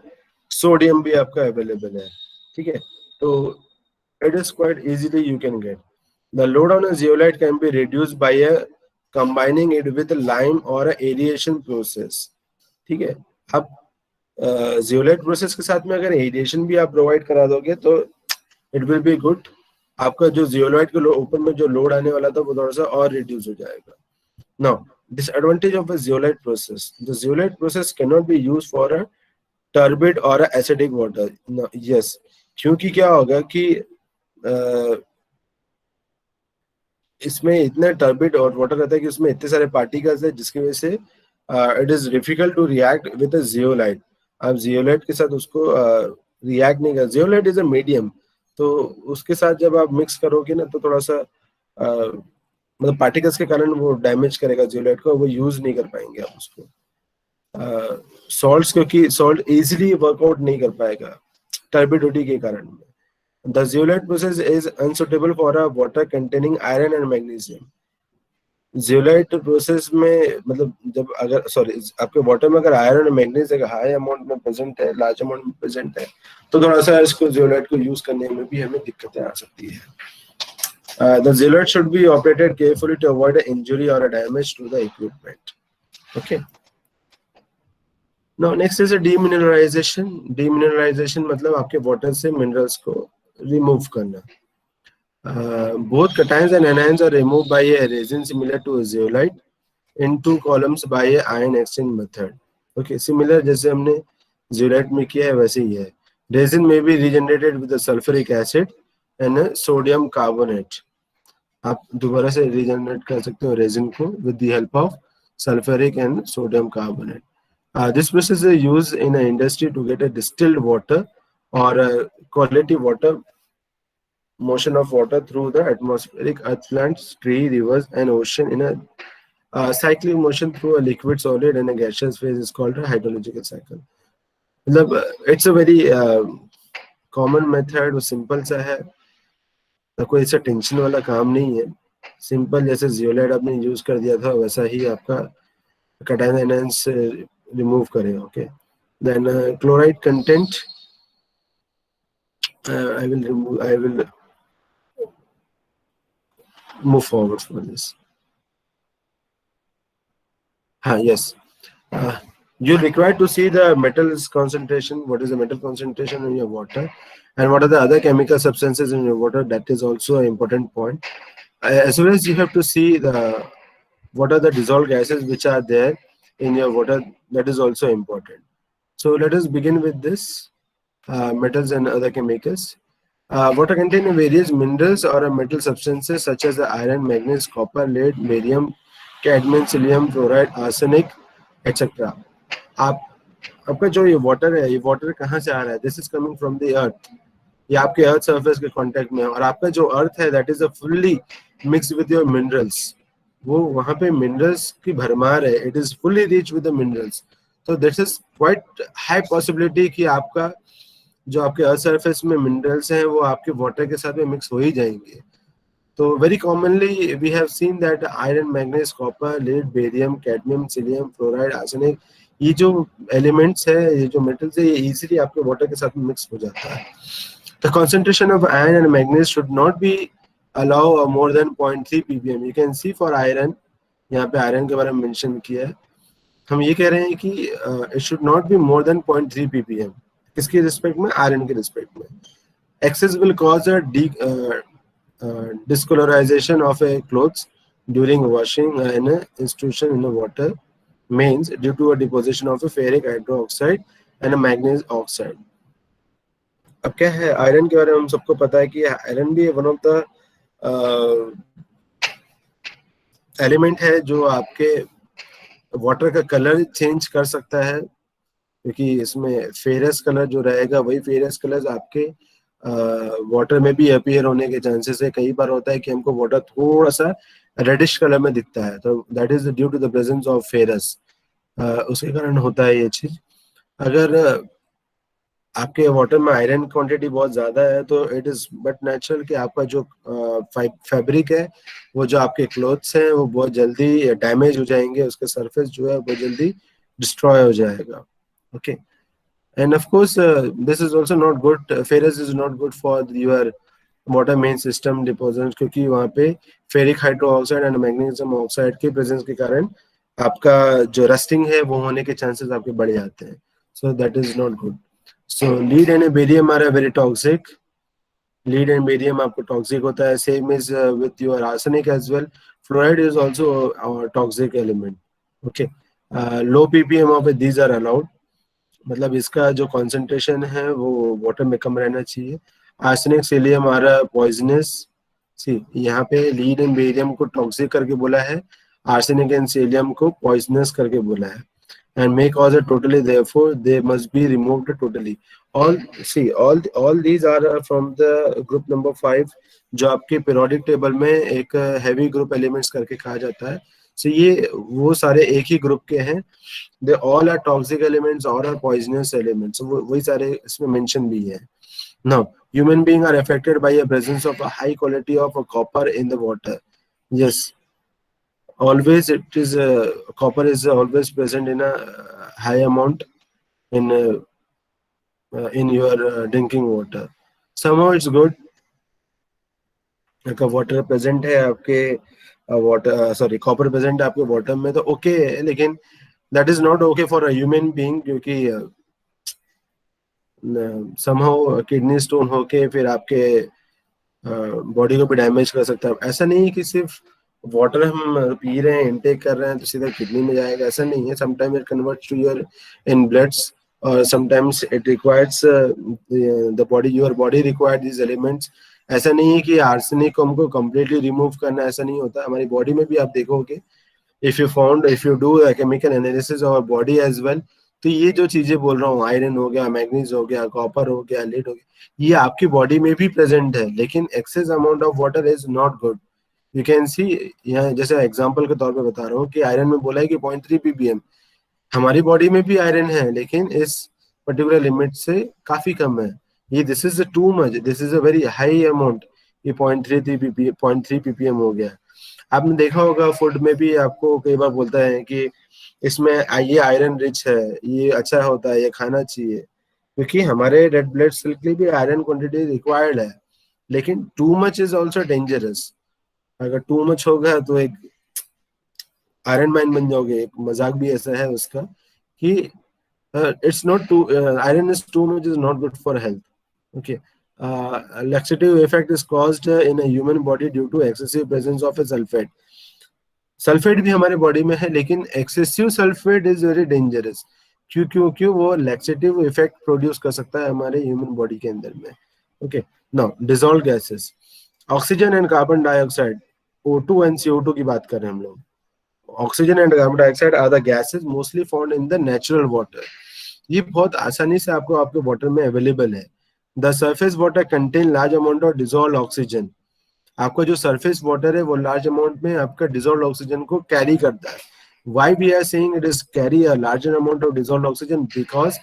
सोडियम भी आपका अवेलेबल है. ठीक है, तो it is quite easily you can get. The load on a zeolite can be reduced by a combining it with lime और एरिएशन प्रोसेस. ठीक है, आप जियोलाइट प्रोसेस के साथ में अगर एरिएशन भी आप प्रोवाइड करा दोगे तो इट विल बी गुड. आपका जो जियोलाइट के ऊपर में जो लोड आने वाला था वो थोड़ा सा और रिड्यूस हो जाएगा. Now disadvantage of a zeolite process. The zeolite process cannot be used for a turbid or a acidic water. No, yes, क्योंकि क्या होगा कि इसमें इतना टर्बिड और वाटर रहता है कि उसमें इतने सारे पार्टिकल्स है जिसकी वजह से it is difficult to react with a zeolite. आप जियोलाइट के साथ उसको रिएक्ट नहीं कर, जियोलाइट इज अ मीडियम, तो उसके साथ जब आप मिक्स करोगे ना तो थोड़ा सा मतलब पार्टिकल्स के कारण वो डैमेज करेगा जियोलाइट को, वो यूज नहीं कर पाएंगे आप उसको. सॉल्ट्स क्योंकि सॉल्ट इजीली वर्कआउट नहीं कर पाएगा टर्बिडिटी के कारण. The zeolite process is unsuitable for a water containing iron and magnesium. Zeolite process में मतलब जब अगर आपके वाटर में अगर आयरन और मैग्नीज अगर हाई अमाउंट में प्रेजेंट है, लार्ज अमाउंट में प्रेजेंट है, तो थोड़ा सा इसको जियोलाइट को यूज करने में भी हमें दिक्कतें आ सकती है. The zeolite should be operated carefully to avoid an injury or a damage to the equipment. Okay. Now next is a demineralization. Demineralization मतलब आपके water से minerals को remove करना. Both cations and anions are removed by a resin similar to a zeolite in two columns by a ion exchange method. Okay, similar जैसे हमने zeolite में किया है वैसे ही है. Resin may be regenerated with a sulfuric acid and a sodium carbonate. आप दोबारा से रीजनरेट कर सकते हो रेजिन को with the help of sulphuric and sodium carbonate. This process is used in a industry to get a distilled water और quality water motion of water through the atmospheric earth plants, tree, rivers and ocean in a cyclic motion through a liquid solid and a gaseous phase is called a hydrological cycle. मतलब it's a very common method, वो simple सा है, तो कोई ऐसा tension वाला काम नहीं है. सिंपल जैसे जियोलाइट आपने यूज कर दिया था वैसा ही आपका कटायन एनहांस रिमूव करेगा. Okay, then chloride content I will move forward for this. Yes. You're required to see the metals concentration. What is the metal concentration in your water, and what are the other chemical substances in your water? That is also an important point. As well as you have to see what are the dissolved gases which are there in your water. That is also important. So let us begin with this metals and other chemicals. Water contains various minerals or metal substances such as the iron, manganese, copper, lead, barium, cadmium, psyllium, fluoride, arsenic, etc. आप आपका जो ये water कहाँ से आ रहा है? This is coming from the earth. ये आपके अर्थ सरफेस के कांटेक्ट में है, और आपका जो अर्थ है that is a fully mix with your minerals. वो वहाँ पे मिनरल्स की भरमार है. It is fully rich with the minerals. तो this is quite high possibility कि आपका जो आपके अर्थ सरफेस में मिनरल्स हैं वो आपके वाटर के साथ में मिक्स हो ही जाएंगे. तो very commonly we have seen that iron, manganese, copper, lead, barium, cadmium, selenium, fluoride, arsenic, ये जो एलिमेंट्स है, ये जो मेटल्स है, ये इजीली आपके वाटर के साथ में मिक्स हो जाता है. The concentration of iron and manganese should not B allow more than 0.3 ppm. You can see for iron, यहाँ पे आयरन के बारे में मेंशन किया है. हम ये कह रहे हैं कि it should not be more than 0.3 ppm. किसके रिस्पेक्ट में? आयरन के रिस्पेक्ट में. Excess will cause a discolorization of a clothes during washing in a institution in the water means due to a deposition of a ferric hydroxide and a manganese oxide. अब क्या है, iron के बारे में हम सबको पता है कि आयरन भी वन ऑफ द एलिमेंट है जो आपके वाटर का कलर चेंज कर सकता है, क्योंकि इसमें फेरस कलर जो रहेगा वही फेरस कलर आपके वाटर में भी अपीयर होने के चांसेस है. कई बार होता है कि हमको वाटर थोड़ा सा रेडिश कलर में दिखता है, तो that is due to the presence of ferrous. उसके कारण होता है ये चीज. अगर आपके वाटर में आयरन क्वांटिटी बहुत ज्यादा है तो इट इज बट नेचुरल कि आपका जो फैब्रिक है, वो जो आपके क्लोथ्स हैं, वो बहुत जल्दी डैमेज हो जाएंगे. उसका सरफेस जो है बहुत जल्दी डिस्ट्रॉय हो जाएगा. Okay, and of course this is also not good. Ferrous is not good for your water main system deposits, क्योंकि वहाँ पे ferric hydroxide and magnesium oxide के प्रेजेंस के कारण आपका जो रस्टिंग है वो होने के चांसेस आपके बढ़ जाते हैं. So that is not good. So lead and barium are very toxic. Lead and barium आपको टॉक्सिक होता है. Same is with your arsenic as well. Fluoride is also toxic element. Okay, low ppm of these are allowed. मतलब इसका जो concentration है वो water में कम रहना चाहिए. Arsenic, selenium are poisonous. See, यहाँ पे लीड एंड बेरियम को टॉक्सिक करके बोला है, आर्सेनिक एंड सिलियम को पॉइजनस करके बोला है. and may cause it totally, therefore they must be removed totally. All these are from the group number 5, जो आपके periodic table में एक heavy group elements करके कहा जाता है. ये वो सारे एक ही ग्रुप के हैं. they all are toxic elements or are poisonous elements. वही सारे इसमें mention भी है. Now human beings are affected by a presence of a high quality of a copper in the water. Yes, always it is copper is always present in a high amount in your drinking water. Somehow it's good. अगर water present है आपके copper present है आपके water में तो okay है, लेकिन that is not okay for a human being, क्योंकि समहाउ किडनी स्टोन होके फिर आपके बॉडी को भी डैमेज कर सकता है. ऐसा नहीं है कि सिर्फ वाटर हम पी रहे हैं, इनटेक कर रहे हैं तो सीधा किडनी में जाएगा, ऐसा नहीं है. Sometimes it converts to your in bloods, और sometimes it requires the body, your body required this elements. ऐसा नहीं है कि आर्सेनिक को हमको कंप्लीटली रिमूव करना, ऐसा नहीं होता. हमारी बॉडी में भी आप देखोगे, if you do chemical analysis of body as well, तो ये जो चीजें बोल रहा हूँ, आयरन हो गया, मैग्नीज हो गया, कॉपर हो गया, लीड हो गया, ये आपकी बॉडी में भी प्रेजेंट है. लेकिन excess amount of water is not good. You can see, यहाँ जैसे एग्जांपल के तौर पे बता रहा हूँ कि आयरन में बोला है कि 0.3 ppm, हमारी बॉडी में भी आयरन है लेकिन इस पर्टिकुलर लिमिट से काफी कम है। ये this is too much, this is a very high amount, ये 0.3 ppm हो गया। आपने देखा होगा फूड में भी आपको कई बार बोलता है कि इसमें ये आयरन रिच है, ये अच्छा होता है, ये खाना चाहिए, क्योंकि हमारे रेड ब्लड सेल के लिए भी आयरन क्वांटिटी रिक्वायर्ड है। लेकिन to much is also dangerous. अगर टू मच होगा तो एक आयरन मैन बन जाओगे। एक मजाक भी ऐसा है उसका कि it's not too, iron is too much is not good for health. Okay, laxative effect is caused in a human body due to excessive presence of a sulfate। Sulphate भी हमारे बॉडी में है लेकिन excessive sulphate is very dangerous. क्यों वो laxative effect produce कर सकता है हमारे ह्यूमन बॉडी के अंदर में। Okay, now dissolve gases, oxygen and carbon dioxide, O2 and CO2 की बात कर रहे हैं हम लोग। Oxygen and carbon dioxide are the gases mostly found in the natural water. ये बहुत आसानी से आपको आपके वाटर में अवेलेबल है। The surface water contain large amount of dissolve oxygen. आपका जो सरफेस वाटर है वो लार्ज अमाउंट में आपका डिसॉल्व ऑक्सीजन को कैरी करता है। Why we are saying it is carry a larger amount of dissolve oxygen, because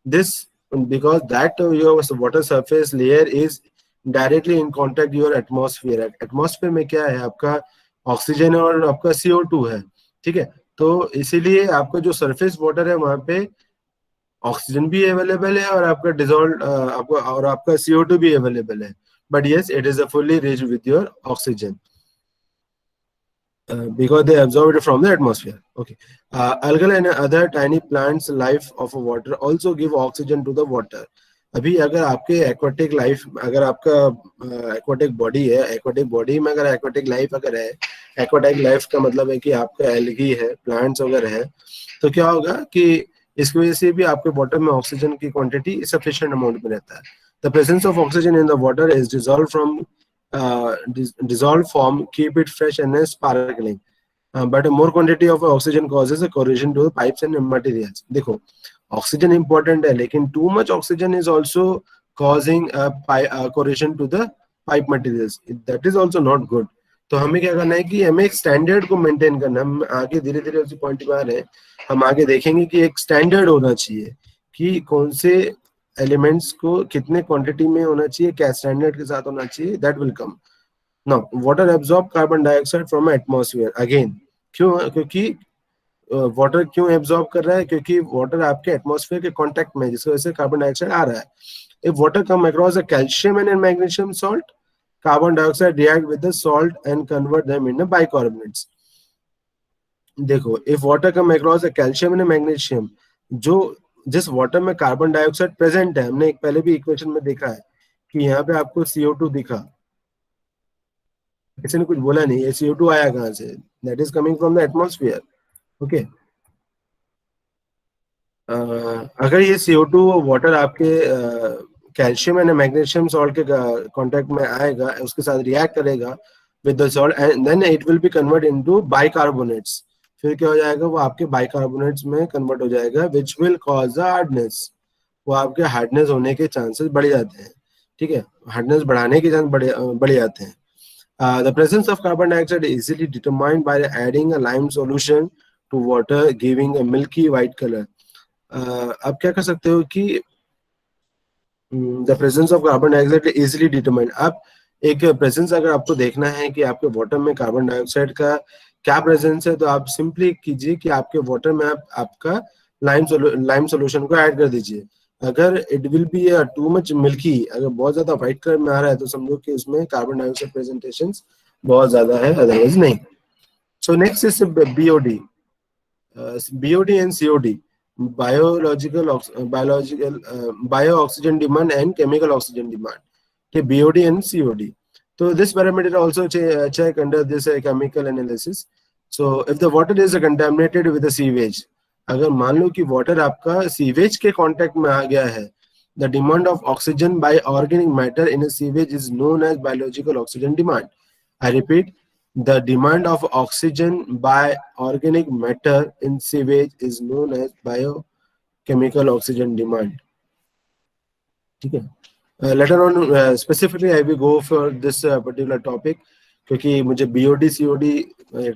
this, because that your water surface layer is directly in contact your atmosphere। Atmosphere में क्या है, आपका oxygen और आपका CO2 है। ठीक है, तो इसीलिए आपका जो सरफेस वाटर है वहां पे ऑक्सीजन भी अवेलेबल है और आपका डिसॉल्व आपका और आपका CO2 भी अवेलेबल है। But yes, it is a fully rich with your oxygen because they absorb it from the atmosphere। Okay, algal and other tiny plants life of water also give oxygen to the water। अभी अगर आपके aquatic life, अगर आपका aquatic body है, aquatic body में अगर aquatic life अगर है, एक्वाटिक लाइफ का मतलब है कि आपका एल्गी है, प्लांट्स वगैरह है, तो क्या होगा कि इसकी वजह से भी आपके वाटर में ऑक्सीजन की क्वांटिटी सफिशिएंट अमाउंट में रहता है। The presence of oxygen in the water is dissolve from dissolved form keep it fresh and sparkling, but a more quantity of oxygen causes a corrosion to the pipes and materials। देखो, oxygen important है लेकिन too much oxygen is also causing a corrosion to the pipe materials, that is also not good। तो हमें क्या करना है कि हमें एक स्टैंडर्ड को मेंटेन करना है। हम आगे धीरे धीरे उसी पॉइंट पे आ रहे हैं, हम आगे देखेंगे कि एक स्टैंडर्ड होना चाहिए कि कौन से एलिमेंट्स को कितने क्वांटिटी में होना चाहिए, क्या स्टैंडर्ड के साथ होना चाहिए, that will come. Now water absorb carbon dioxide from atmosphere again. क्यों? क्योंकि वाटर क्यों एब्जॉर्ब कर रहा है, क्योंकि वाटर आपके एटमॉस्फेयर के कांटेक्ट में है, जिसकी वजह से कार्बन डाइऑक्साइड आ रहा है। If water come across a calcium and magnesium salt, carbon dioxide react with the salt and convert them in bicarbonates. देखो, if water come across a calcium and magnesium, जो जिस वाटर में carbon dioxide present है, हमने एक पहले भी equation में देखा है कि यहाँ पे आपको CO2 दिखा, किसी ने कुछ बोला नहीं, ये CO2 आया कहाँ से, that is coming from the atmosphere. Okay, अगर ये CO2 वाटर आपके कैल्शियम एंड मैग्नीशियम सॉल्ट के कांटेक्ट में आएगा, उसके साथ रिएक्ट करेगा with the salt and then it will be convert into bicarbonates. फिर क्या हो जाएगा, वो आपके बाइकार्बोनेट्स में कन्वर्ट हो जाएगा, विच विल कॉज हार्डनेस। वो आपके हार्डनेस होने के चांसेस बढ़ जाते हैं। ठीक है, हार्डनेस बढ़ाने के चांस बढ़ जाते हैं। The presence of carbon dioxide is easily determined by adding a lime solution to water, giving a milky white color। आप क्या कर सकते हो कि the presence of carbon dioxide easily determined. आप एक प्रेजेंस अगर आपको देखना है कि आपके वाटर में कार्बन डाइऑक्साइड का क्या प्रेजेंस है, तो आप सिंपली कीजिए कि आपके वाटर में आप आपका लाइम सोल्यूशन को ऐड कर दीजिए। अगर it will B too much milky, अगर बहुत ज्यादा व्हाइट कलर में आ रहा है तो समझो कि उसमें कार्बन डाइऑक्साइड प्रेजेंटेशन बहुत ज्यादा है, अदरवाइज नहीं। So next is BOD, BOD and COD, bio oxygen demand and chemical oxygen demand। Okay, BOD and COD, so this parameter also check under this chemical analysis। So if the water is contaminated with the sewage, अगर मान लो कि water आपका sewage के contact में आ गया है, the demand of oxygen by organic matter in a sewage is known as biological oxygen demand। I repeat, the demand of oxygen by organic matter in sewage is known as biochemical oxygen demand। ठीक है, later on specifically I will go for this particular topic क्योंकि मुझे BOD COD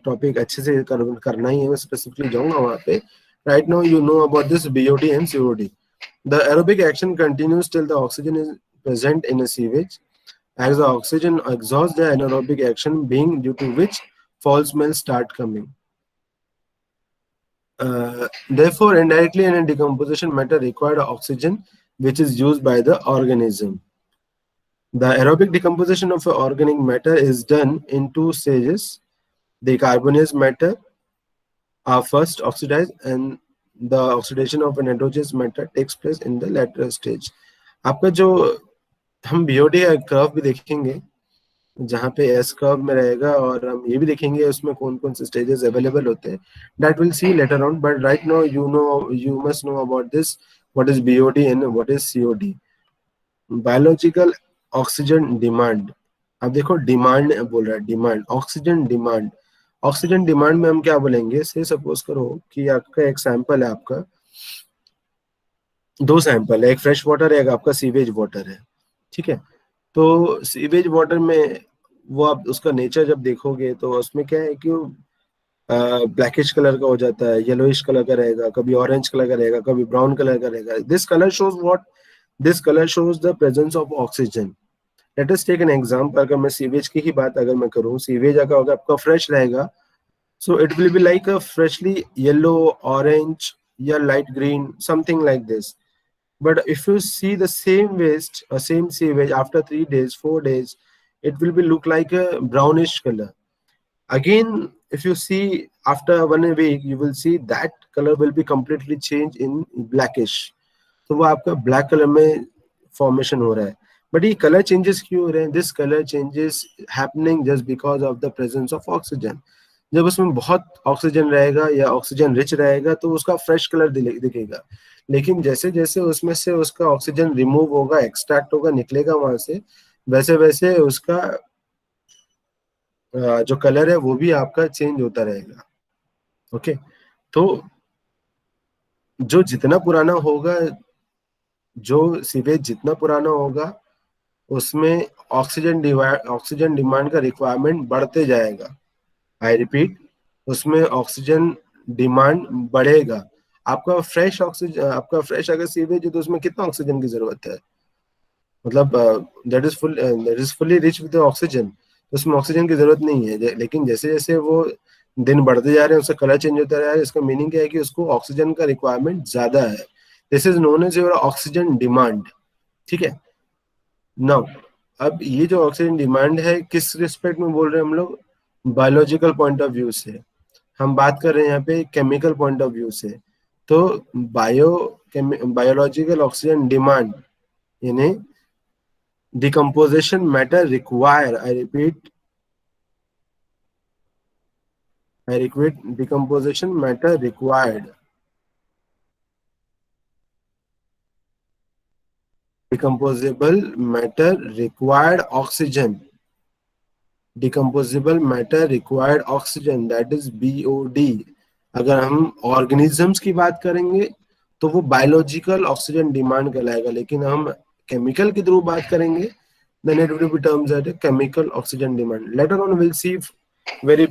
topic अच्छे से करना ही है, मैं specifically जाऊंगा वहाँ पे. Right now you know about this BOD and COD. The aerobic action continues till the oxygen is present in a sewage. As the oxygen exhausts the anaerobic action, being due to which foul smells start coming. Therefore, indirectly in a decomposition matter required oxygen, which is used by the organism. The aerobic decomposition of organic matter is done in two stages. The carbonous matter are first oxidized, and the oxidation of a nitrogenous matter takes place in the latter stage. आपका जो हम BOD का curve भी देखेंगे जहाँ पे S curve में रहेगा, और हम ये भी देखेंगे उसमें कौन कौन से स्टेजेस अवेलेबल होते हैं. That will see later on, but right now you must know about this, what is BOD and what is COD. Biological oxygen demand. अब देखो डिमांड बोल रहा है, demand oxygen demand. Oxygen demand में हम क्या बोलेंगे, से सपोज करो कि आपका एक सैंपल है, आपका दो सैंपल है, एक फ्रेश वाटर है, एक आपका सीवेज वाटर है. ठीक है, तो सीवेज वाटर में वो आप उसका नेचर जब देखोगे तो उसमें क्या है कि ब्लैकिश कलर का हो जाता है, येलोइश कलर का रहेगा, कभी ऑरेंज कलर का रहेगा, कभी ब्राउन कलर का रहेगा. This colour shows what, this colour shows the presence of oxygen. Let us take an example. अगर मैं सीवेज की ही बात अगर मैं करूं, सीवेज अगर होगा आपका फ्रेश रहेगा, so it will be like a freshly yellow, orange, या light green, something like this. But if you see the same waste, same sewage after 3 days, 4 days, it will be look like a brownish color. Again, if you see after 1 week, you will see that color will be completely changed in blackish. तो वो आपका black color में formation हो रहा है. But ये color changes क्यों हो रहे हैं? This color changes happening just because of the presence of oxygen. जब उसमें बहुत ऑक्सीजन रहेगा या ऑक्सीजन रिच रहेगा तो उसका फ्रेश कलर दिखेगा. लेकिन जैसे जैसे उसमें से उसका ऑक्सीजन रिमूव होगा, एक्सट्रैक्ट होगा, निकलेगा वहां से, वैसे वैसे उसका जो कलर है वो भी आपका चेंज होता रहेगा. ओके, तो जो जितना पुराना होगा, जो सीवेज जितना पुराना होगा, उसमें ऑक्सीजन डिमांड का रिक्वायरमेंट बढ़ते जाएगा. आई रिपीट, उसमें ऑक्सीजन डिमांड बढ़ेगा. आपका फ्रेश अगर सीवेज है तो उसमें कितना ऑक्सीजन की जरूरत है, मतलब that is fully rich with oxygen, तो उसमें ऑक्सीजन की जरूरत नहीं है. लेकिन जैसे जैसे वो दिन बढ़ते जा रहे हैं, उसका कलर चेंज होता रहा है. इसका मीनिंग क्या है कि उसको ऑक्सीजन का रिक्वायरमेंट ज्यादा है. This is known as your oxygen demand. ठीक है, नाउ अब ये जो ऑक्सीजन डिमांड है किस रिस्पेक्ट में बोल रहे हैं हम लोग, बायोलॉजिकल पॉइंट ऑफ व्यू से. हम बात कर रहे हैं यहाँ पे केमिकल पॉइंट ऑफ व्यू से. तो बायोलॉजिकल ऑक्सीजन डिमांड यानी decomposition matter require, I repeat decomposition matter required. decomposable matter required oxygen. Decomposable matter required oxygen, that is BOD. अगर हम ऑर्गेनिजम्स की बात करेंगे तो वो बायोलॉजिकल ऑक्सीजन डिमांड कहलाएगा. लेकिन हम केमिकल के थ्रू बात करेंगे then it will be terms as a chemical oxygen demand. Later on we'll see very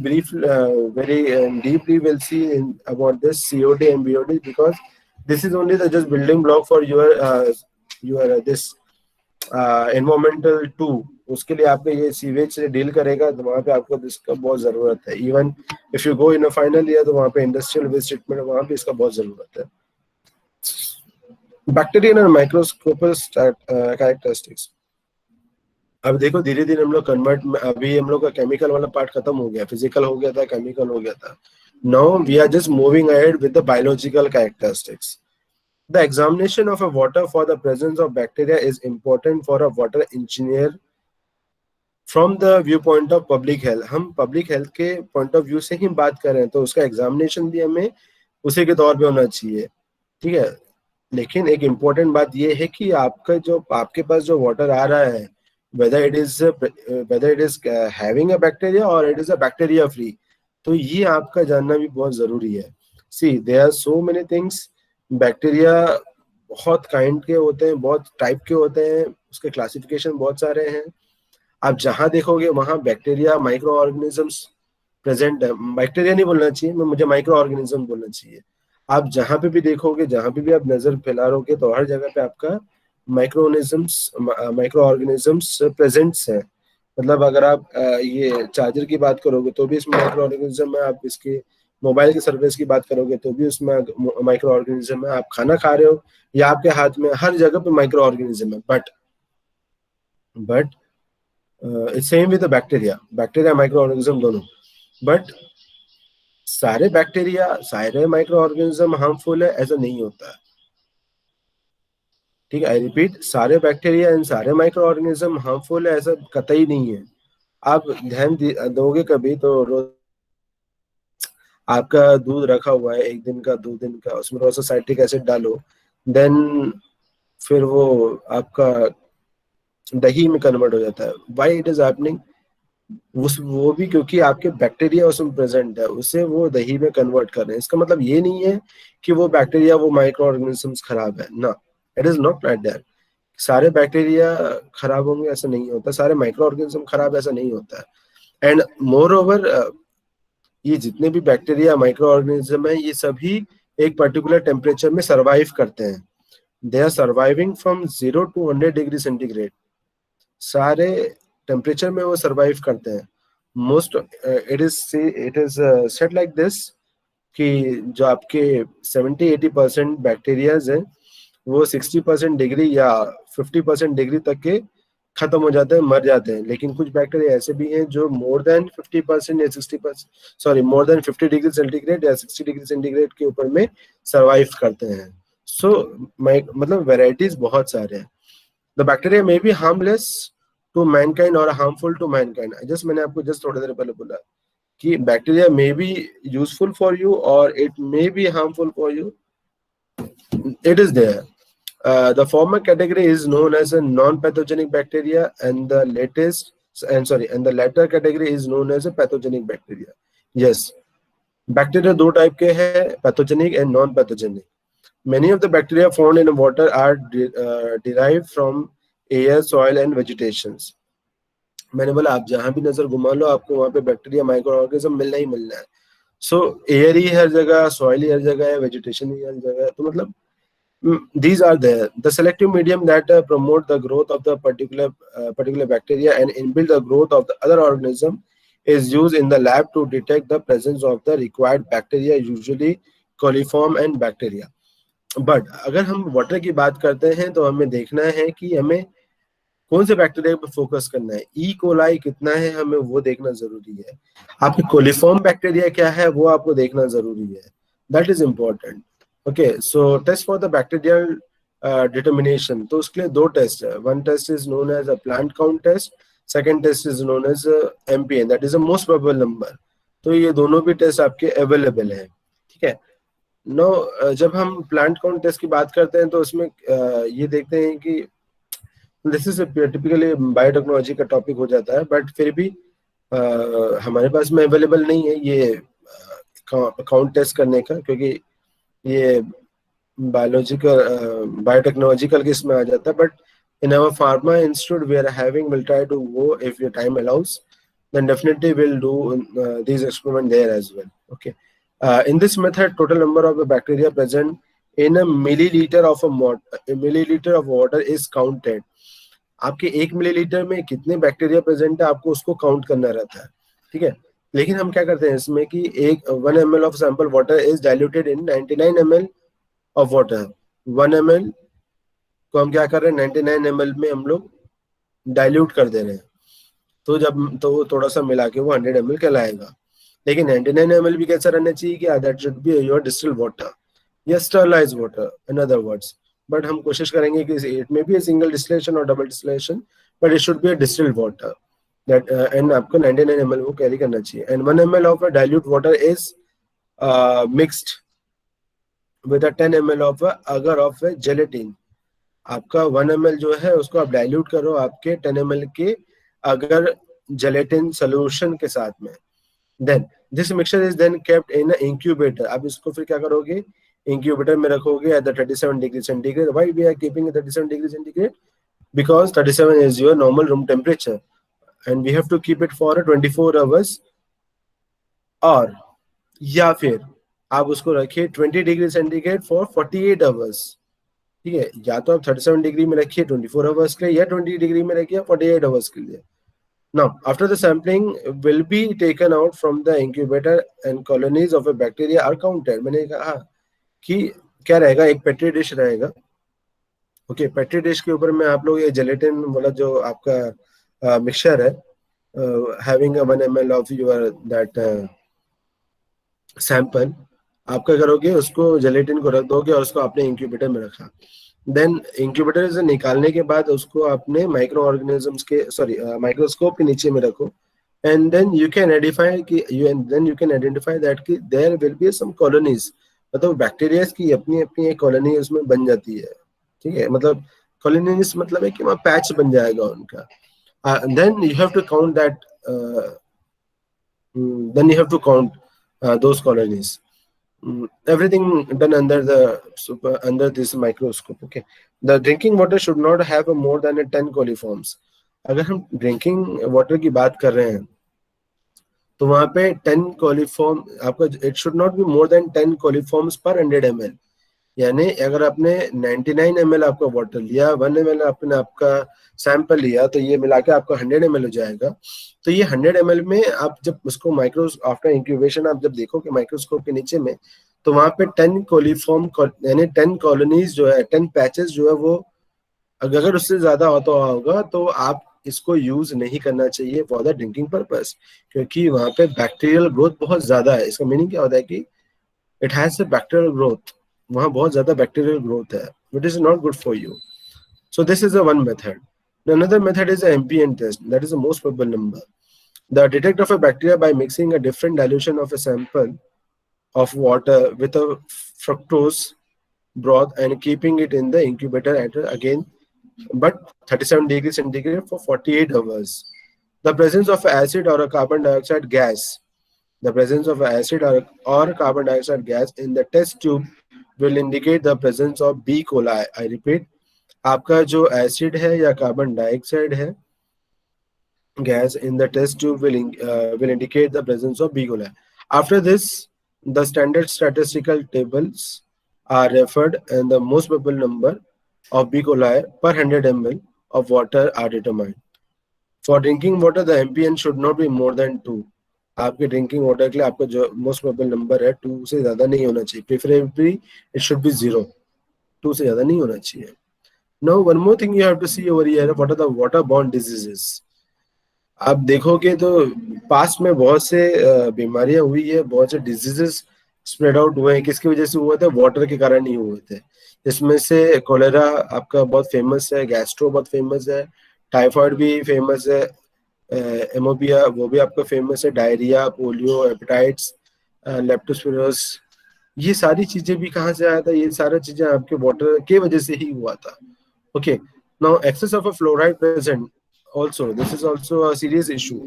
deeply we'll see about this COD and BOD, because this is only the just building block for your this environmental too. उसके लिए आपको ये sewage से deal करेगा, तो वहाँ पे आपको इसका बहुत जरूरत है. Even if you go in a final year तो वहाँ पे इंडस्ट्रियल वेस्ट ट्रीटमेंट, वहाँ पे इसका बहुत जरूरत है. Bacterial and microscopic characteristics. अब देखो धीरे धीरे हम लोग कन्वर्ट में, अभी हम लोग का केमिकल वाला पार्ट खत्म हो गया, फिजिकल हो गया था, केमिकल हो गया था. Now we are just moving ahead with the biological characteristics. The examination of a water for the presence of bacteria is important for a water engineer from the viewpoint of public health. हम public health के point of view से ही बात कर रहे हैं, तो उसका examination भी हमें उसी के तौर पे होना चाहिए. ठीक है, लेकिन एक important बात ये है कि आपके पास जो water आ रहा है, whether it is having a bacteria or it is a bacteria free, तो ये आपका जानना भी बहुत जरूरी है. See, there are so many things. Bacteria बहुत काइंड के होते हैं, बहुत टाइप के होते हैं, उसके क्लासिफिकेशन बहुत सारे हैं. आप जहां देखोगे वहां बैक्टीरिया माइक्रो ऑर्गेनिजम्स प्रेजेंट है। बैक्टीरिया नहीं बोलना चाहिए, मुझे माइक्रो ऑर्गेनिज्म बोलना चाहिए। आप जहां पे भी देखोगे, जहां पे भी आप नजर फैलाओगे, तो हर जगह पे आपका माइक्रो ऑर्गेनिजम्स प्रेजेंट्स है। मतलब अगर आप ये चार्जर की बात करोगे तो भी इसमें माइक्रो ऑर्गेनिज्म है, आप इसके मोबाइल की सर्विस की बात करोगे तो भी उसमें माइक्रो ऑर्गेनिज्म है, आप खाना खा रहे हो या आपके हाथ में, हर जगह पे माइक्रो ऑर्गेनिज्म है। But it's same with bacteria, bacteria micro organism दोनों। बट सारे बैक्टीरिया, सारे माइक्रो ऑर्गेनिज्म हार्मफुल है ऐसा नहीं होता है। ठीक है, आई रिपीट, सारे बैक्टीरिया एंड सारे माइक्रो ऑर्गेनिज्म हार्मफुल है ऐसा कतई नहीं है। आप ध्यान दोगे कभी तो रोज आपका दूध रखा हुआ है, 1 दिन का 2 दिन का, उसमें थोड़ा सा साइट्रिक एसिड डालो, देन फिर वो आपका दही में कन्वर्ट हो जाता है। Why it is happening? उस वो भी क्योंकि आपके बैक्टीरिया उसमें प्रेजेंट है, उसे वो दही में कन्वर्ट कर रहे हैं। इसका मतलब ये नहीं है कि वो बैक्टीरिया, वो माइक्रो ऑर्गेनिजम्स खराब है ना, it is not like that. सारे बैक्टीरिया खराब होंगे ऐसा नहीं होता, सारे माइक्रो ऑर्गेनिज्म खराब ऐसा नहीं होता है। एंड मोर ओवर, ये जितने भी बैक्टीरिया माइक्रो ऑर्गेनिज्म है, ये सभी एक पर्टिकुलर टेम्परेचर में सरवाइव करते हैं। They are surviving from 0 to 100 degree centigrade. सारे टेम्परेचर में वो सरवाइव करते हैं। Most it is set like this कि जो आपके 70-80% बैक्टीरियाज हैं वो 60% डिग्री या 50% डिग्री तक के खत्म हो जाते हैं, मर जाते हैं। लेकिन कुछ बैक्टीरिया ऐसे भी हैं जो मोर देन 50% या 60%, sorry, more than 50 degree centigrade या 60 डिग्री सेंटीग्रेड के ऊपर में सर्वाइव करते हैं। सो मतलब वेराइटीज बहुत सारे हैं। The bacteria may be harmless to mankind और हार्मफुल टू मैनकाइंड। जस्ट मैंने आपको जस्ट थोड़ी देर पहले बोला कि bacteria may be useful for you और it may be harmful for you. It is there. The former category is known as a non-pathogenic bacteria, and the latter category is known as a pathogenic bacteria. Yes, bacteria दो type के हैं, pathogenic and non-pathogenic. Many of the bacteria found in water are derived from air, soil and vegetations. मैंने बोला आप जहां भी नजर घुमा लो आपको वहां पे बैक्टीरिया माइक्रो ऑर्गेनिज्म मिलना ही मिलना है। सो एयर ही हर जगह, सॉइल ही हर जगह है, वेजिटेशन ही हर जगह है। तो मतलब these are there. The selective medium that promote the growth of the particular bacteria and inhibit the growth of the other organism is used in the lab to detect the presence of the required bacteria, usually coliform and bacteria. But अगर हम water की बात करते हैं तो हमें देखना है कि हमें कौन से बैक्टीरिया पर फोकस करना है, ई कोलाई कितना है हमें वो देखना जरूरी है, आपकी कोलिफॉर्म बैक्टीरिया क्या है वो आपको देखना जरूरी है। That is important. Okay, so test for the bacterial determination, तो उसके लिए 2 टेस्ट है। One test is known as a plant count test, second test is known as MPN, that is a most probable number. तो ये दोनों भी test आपके available है। ठीक है, नो जब हम प्लांट काउंट टेस्ट की बात करते हैं तो उसमें ये देखते हैं कि दिस इज टिपिकली बायोटेक्नोलॉजी का टॉपिक हो जाता है, बट फिर भी हमारे पास में अवेलेबल नहीं है ये काउंट टेस्ट करने का, क्योंकि ये बायोलॉजिकल बायोटेक्नोलॉजिकल के इसमें आ जाता है। But in our pharma institute we are having, will try to go if your time allows, then definitely we'll do these experiment there as well. Okay, in this method total number of the bacteria present in a milliliter of water is counted. आपके 1 millilitre में कितने bacteria present है आपको उसको count करना रहता है। ठीक है, लेकिन हम क्या करते हैं इसमें कि 1 ml of sample water is diluted in 99 ml of water. 1 ml को हम क्या कर रहे हैं, 99 ml में हम लोग डाइल्यूट कर दे रहे हैं। तो वो थोड़ा सा मिला के वो 100 ml कहलाएगा। लेकिन 99 ml भी कैसा रहना चाहिए कि that should be your distilled water या sterilized water in other words. But हम कोशिश करेंगे कि इट में भी सिंगल डिस्टिलेशन और double distillation, but it should be a distilled water that, and आपको 99 ml वो कैरी करना चाहिए। And 1 ml of a dilute water is mixed with 10 ml of agar of gelatin. आपका 1 ml जो है उसको आप डाइल्यूट करो आपके 10 ml के अगर जेलेटिन सोल्यूशन के साथ में। Then this mixture is then kept in incubator. आप इसको फिर क्या करोगे, इंक्यूबेटर में रखोगे at the 37 degree centigrade. Why we are keeping 37 degree centigrade? Because 37 is your normal room temperature. and we have to keep it for 24 hours, और या फिर आप उसको रखिए 20 डिग्री सेंटीग्रेड फॉर 48 आवर्स। ठीक है, या तो आप 37 डिग्री में रखिए 24 आवर्स के लिए, या 20 डिग्री में रखिए 48 आवर्स के लिए। Now, after the sampling will be taken out from the incubator and colonies of a bacteria are counted। मैंने कहा कि क्या रहेगा, एक पेट्री डिश रहेगा। ओके, पेट्री डिश के ऊपर में आप लोग ये जेलेटिन वाला जो आपका मिक्सचर है, having 1 ml of your that sample, आप क्या करोगे, उसको जेलेटिन को रख दोगे और उसको आपने इंक्यूबेटर में रखा। देन इंक्यूबेटर से निकालने के बाद उसको आपने माइक्रो ऑर्गेनिजम्स के माइक्रोस्कोप के नीचे में रखो, and then you can identify that कि there will be some colonies, मतलब बैक्टीरिया की अपनी अपनी एक कॉलोनी उसमें बन जाती है। ठीक है, मतलब कॉलोनीज मतलब है कि वहाँ पैच बन जाएगा उनका। Then you have to count that, then you have to count those colonies. Everything done under this microscope. Okay, the drinking water should not have a more than a 10 coliforms। अगर हम drinking water की बात कर रहे हैं तो वहां पे 10 कॉलीफॉर्म आपका, it should not be more then 10 कॉलीफॉर्म्स पर 100 ml। यानी अगर आपने 99 ml आपका वाटर लिया, 1 ml आपने आपका सैंपल लिया, तो ये मिला के आपका 100 ml हो जाएगा। तो ये 100 ml में आप जब उसको आफ्टर इंक्यूबेशन आप जब देखोगे माइक्रोस्कोप के नीचे में, तो वहां पे 10 कोलिफॉर्म यानी 10 कॉलोनीज जो है, 10 पैचेस जो है, वो अगर उससे ज्यादा होता होगा तो आप इसको यूज नहीं करना चाहिए फॉर द ड्रिंकिंग पर्पस, क्योंकि वहां पे बैक्टीरियल ग्रोथ बहुत ज्यादा है। इसका मीनिंग क्या होता है कि it has a bacterial growth, वहां बहुत ज्यादा बैक्टीरियल ग्रोथ है, which is not good for you. So this is the one method. Another method is the MPN test. That is the most probable number. The detect of a bacteria by mixing a different dilution of a sample of water with a fructose broth and keeping it in the incubator at again, but 37 degrees centigrade for 48 hours. The presence of acid or a carbon dioxide gas. The presence of acid or carbon dioxide gas in the test tube will indicate the presence of B. coli. I repeat, आपका जो acid है या carbon dioxide है gas in the test tube will indicate the presence of B. coli. After this, the standard statistical tables are referred and the most probable number of B. coli per 100 ml of water are determined. For drinking water, the MPN should not be more than 2. आपके drinking water के लिए आपका जो most probable number है 2 से ज्यादा नहीं होना चाहिए, प्रेफरेबली इट शुड बी 0, 2 से ज्यादा नहीं होना चाहिए। Now one more thing you have to see over here, what are the waterborne diseases? आप देखोगे तो पास्ट में बहुत से बीमारियां हुई है, बहुत से डिजीजेस स्प्रेड आउट हुए हैं। किसकी वजह से हुए थे? वाटर के कारण ही हुए थे। इसमें से कोलेरा आपका बहुत फेमस है, गैस्ट्रो बहुत फेमस है, टाइफाइड भी फेमस है, एमोबिया वो भी आपका फेमस है, डायरिया, पोलियो, हेपेटाइट्स, लेप्टोस्पिरोसिस, ये सारी चीजें भी कहाँ से आया था? ये सारी चीजें आपके वाटर के वजह से ही हुआ था। Okay, now excess of a fluoride present also, this is also a serious issue.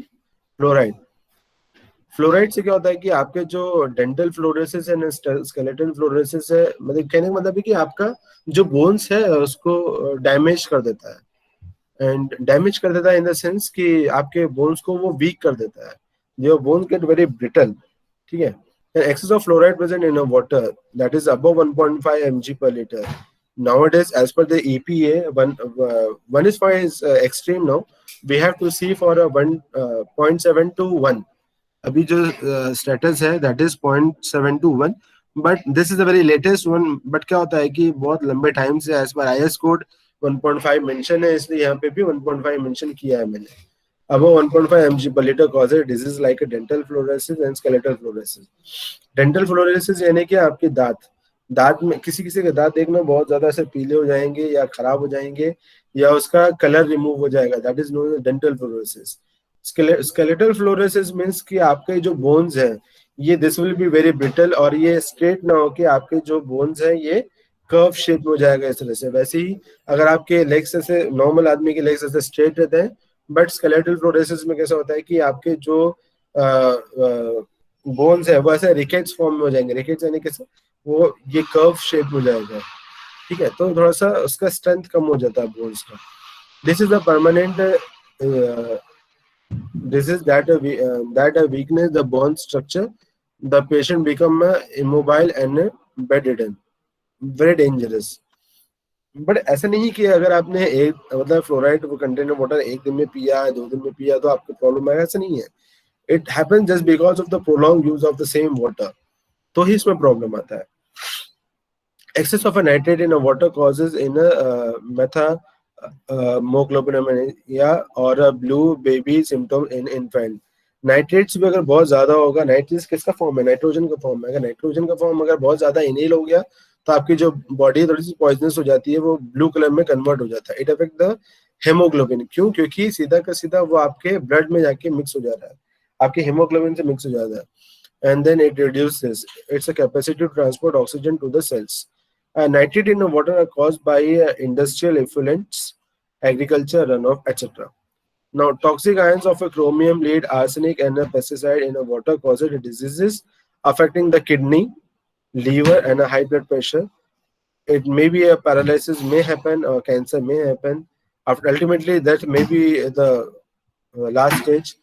फ्लोराइड से क्या होता है कि आपके जो डेंटल फ्लोरोसिस है, स्केलेटल फ्लोरोसिस है, मतलब कहने का मतलब है कि आपका जो बोन्स है उसको डैमेज कर देता है, एंड डैमेज कर देता है इन द सेंस कि आपके बोन्स को वो वीक कर देता है, your bones get very brittle. ठीक है, excess of fluoride present in a water that is above 1.5 mg per liter. Nowadays, as per the EPA, 1:5 is extreme now. We have to see for a 1.7 to 1. अभी जो status है that is 0.7 to 1. But this is the very latest one. But क्या होता है कि बहुत लंबे time से as per IS code 1.5 mention है, इसलिए यहाँ पे भी 1.5 mention किया है मैंने। Above 1.5 mg per liter causes disease like a dental fluorosis and skeletal fluorosis. Dental fluorosis यानी कि आपके दांत में किसी के दांत देखना बहुत ज्यादा ऐसे पीले हो जाएंगे या खराब हो जाएंगे या उसका कलर रिमूव हो जाएगा, that is known as dental fluorosis. Skeletal fluorosis means कि आपके जो बोन्स हैं ये this will be very brittle और ये स्ट्रेट ना हो कि आपके जो बोन्स हैं ये कर्व शेप में हो जाएगा इस तरह से। वैसे ही अगर आपके लेग्स ऐसे नॉर्मल आदमी के लेग्स ऐसे स्ट्रेट रहते हैं, बट स्केलेटल फ्लोरोसिस में कैसा होता है कि आपके जो बोन्स है वो ऐसे रिकेट्स फॉर्म में हो जाएंगे। रिकेट्स यानी कैसे? वो ये कर्व शेप हो जाएगा। ठीक है, तो थोड़ा सा उसका स्ट्रेंथ कम हो जाता है बोन्स का। This is a permanent This is that a weakness the bone structure. The patient become immobile and bedridden. Very dangerous. But ऐसा नहीं कि अगर आपने एक मतलब फ्लोराइड वो कंटेनर वाटर एक दिन में पिया 2 दिन में पिया तो आपको प्रॉब्लम आएगा, ऐसा नहीं है. It happen just because of the prolong use of the same water, तो ही इसमें प्रॉब्लम आता है. Excess of a nitrate in a water causes in a methamoglobinemia or a blue baby symptom in infant. Nitrates भी अगर बहुत ज्यादा होगा, nitrates किसका फॉर्म है? नाइट्रोजन का फॉर्म है. अगर नाइट्रोजन का फॉर्म अगर बहुत ज्यादा इनहेल हो गया तो आपकी जो बॉडी थोड़ी सी पॉइजनस हो जाती है, वो ब्लू कलर में कन्वर्ट हो जाता है. It affect the haemoglobin. क्यों? क्योंकि सीधा का सीधा वो आपके ब्लड में जाके मिक्स हो जा रहा है, आपके हेमोग्लोबिन से मिक्स हो जाता है. And then it reduces its capacity to transport oxygen to the cells. Nitrate in the water are caused by industrial effluents, agriculture runoff, etc. Now, toxic ions of a chromium, lead, arsenic, and a pesticide in the water causes diseases affecting the kidney, liver, and a high blood pressure. It may be a paralysis may happen or cancer may happen. After ultimately, that may be the last stage.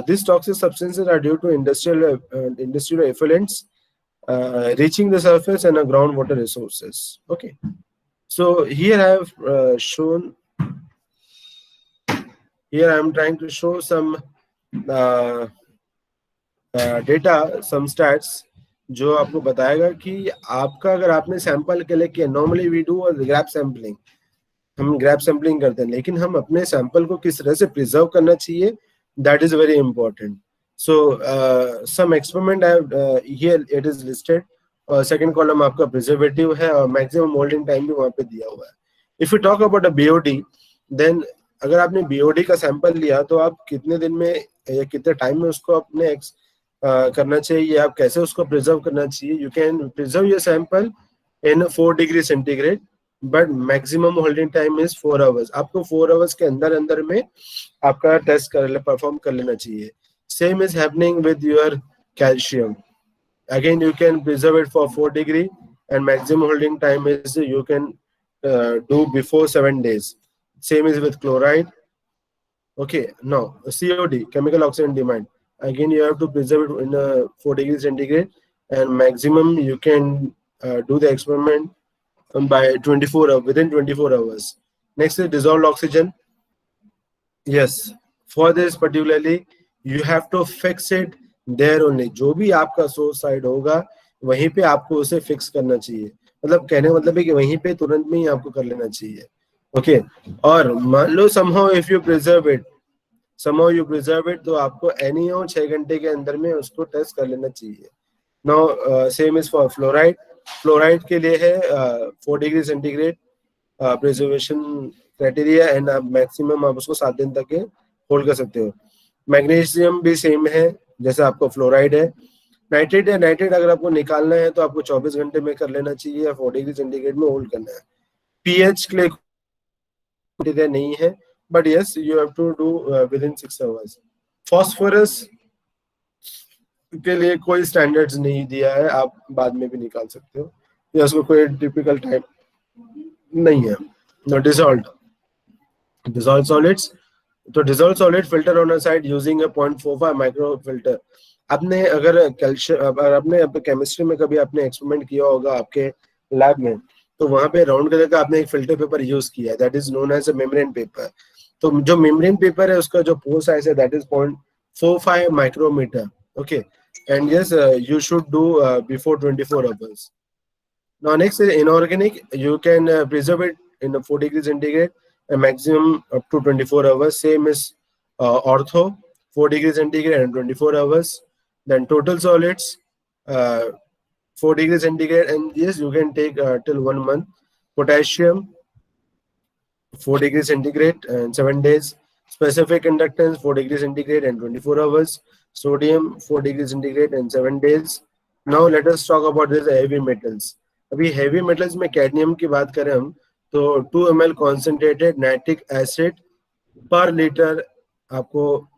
These toxic substances are due to industrial effluents reaching the surface and groundwater resources. Okay, so here I have shown. Here I am trying to show some uh, data, some stats जो आपको बताएगा कि आपका अगर आपने sample collect किया, normally we do grab sampling, हम grab sampling करते हैं, लेकिन हम अपने सैंपल को किस तरह से प्रिजर्व करना चाहिए, that is very important. So some experiment here it is listed. और सेकंड कॉलम आपका प्रिजर्वेटिव है और मैक्सिमम होल्डिंग टाइम भी वहां पे दिया हुआ है. If you talk about a BOD, then अगर आपने बीओडी का सैंपल लिया तो आप कितने दिन में या कितने टाइम में उसको अपने करना चाहिए, आप कैसे उसको प्रिजर्व करना चाहिए. You can preserve your sample in 4 degree centigrade, but maximum holding time is 4 hours. आपको 4 आवर्स के अंदर अंदर में आपका टेस्ट परफॉर्म कर लेना चाहिए. Same is happening with your calcium. Again you can preserve it for 4 degree and maximum holding time is you can do before 7 days. Same is with chloride. Okay, now COD, chemical oxidant demand. Again, you have to preserve it in 4 degrees centigrade, and maximum you can do the experiment by 24 hours, within 24 hours. Next is dissolved oxygen. Yes, for this particularly you have to fix it there only. जो भी आपका source side होगा वहीं पे आपको उसे fix करना चाहिए. मतलब कहने का मतलब है कि वहीं पे तुरंत में ही आपको कर लेना चाहिए. ओके, और मान लो somehow if you preserve it, तो आपको एनी हो 6 घंटे के अंदर में उसको टेस्ट कर लेना चाहिए. Now same is for fluoride. Fluoride के लिए है 4 degree centigrade preservation criteria, and maximum आप उसको 7 दिन तक होल्ड कर सकते हो. मैग्नीशियम भी सेम है जैसे आपको फ्लोराइड है. नाइट्रेट है, नाइट्रेट अगर आपको निकालना है तो आपको 24 घंटे में कर लेना चाहिए या 4 डिग्री सेंटीग्रेड में होल्ड करना है. पीएच के लिए नहीं है, but yes you have to do within 6 hours. Phosphorus के लिए कोई स्टैंडर्ड्स नहीं दिया है, आप बाद में भी निकाल सकते हो, या उसको कोई टिपिकल टाइप नहीं है. डिसॉल्व सॉलिड्स, तो dissolve solid filter on a side using a 0.45 micro filter. आपने अगर कैल्शियम, अगर आपने केमिस्ट्री में कभी आपने एक्सपेरिमेंट किया होगा आपके लैब में, तो वहां पे राउंड कलर का आपने एक फिल्टर पेपर यूज किया है, that is known as a membrane paper. तो जो मेम्ब्रेन पेपर है उसका जो पोर साइज है that is 0.45 micrometre. Okay, and yes you should do before 24 hours. Now next is inorganic. You can preserve it in a 4 degrees centigrade, a maximum up to 24 hours. Same is ortho, 4 degrees centigrade and 24 hours. Then total solids, uh, 4 degrees centigrade, and yes, you can take till 1 month. Potassium, 4 degrees centigrade and 7 days. Specific inductance, 4 degrees centigrade and 24 hours. Sodium, 4 degrees centigrade and 7 days. Now let us talk about this heavy metals. अभी heavy metals में cadmium की बात करें हम, तो 2 ml concentrated nitric acid per litre आपको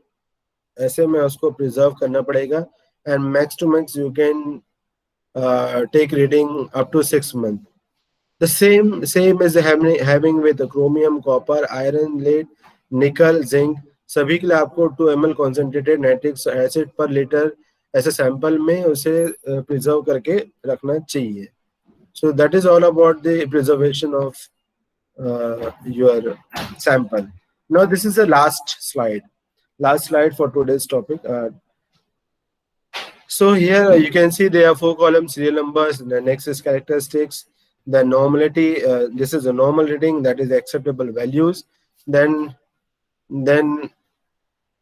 ऐसे में उसको प्रिजर्व करना पड़ेगा. And max to max you can take reading up to 6 months. The same is having with the chromium, copper, iron, lead, nickel, zinc. सभी के लिए आपको 2 ml concentrated nitric acid per litre ऐसे सैंपल में उसे preserve करके रखना चाहिए. So that is all about the preservation of your sample. Now this is the last slide for today's topic. So here you can see there are 4 columns, serial numbers. The next is characteristics. The normality. This is a normal reading, that is acceptable values. Then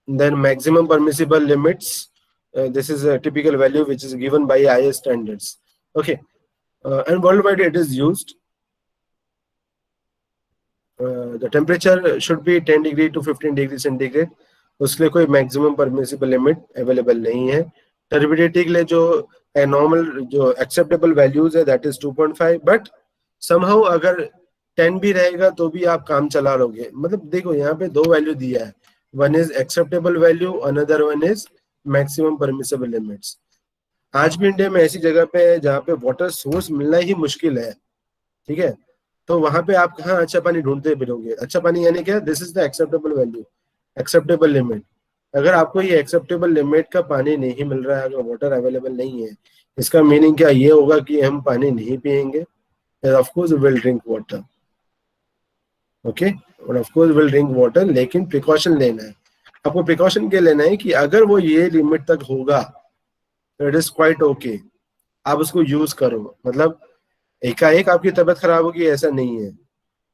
maximum permissible limits. This is a typical value which is given by IS standards. Okay, and worldwide it is used. The temperature should be 10 degree to 15 degree centigrade. उसके लिए कोई maximum permissible limit available नहीं है. Turbidity के लिए जो normal जो acceptable values है दैट इज 2.5, बट समहाउ अगर 10 भी रहेगा तो भी आप काम चला लोगे. मतलब देखो यहाँ पे 2 वैल्यू दिया है, one is acceptable value, another one is maximum permissible limits. आज भी इंडिया में ऐसी जगह पे है जहाँ पे वाटर सोर्स मिलना ही मुश्किल है, ठीक है. तो वहां पे आप कहाँ अच्छा पानी ढूंढते फिरोगे. अच्छा पानी यानी क्या, this is the acceptable value, acceptable limit. अगर आपको ये एक्सेप्टेबल लिमिट का पानी नहीं मिल रहा है, अगर वाटर अवेलेबल नहीं है, इसका मीनिंग क्या ये होगा कि हम पानी नहीं पियेंगे. Of course will drink water. Okay, और of course will drink water, लेकिन प्रिकॉशन लेना है. आपको प्रिकॉशन क्या लेना है कि अगर वो ये लिमिट तक होगा तो इट इज क्वाइट ओके, आप उसको यूज करो. मतलब एकाएक आपकी तबीयत खराब होगी ऐसा नहीं है.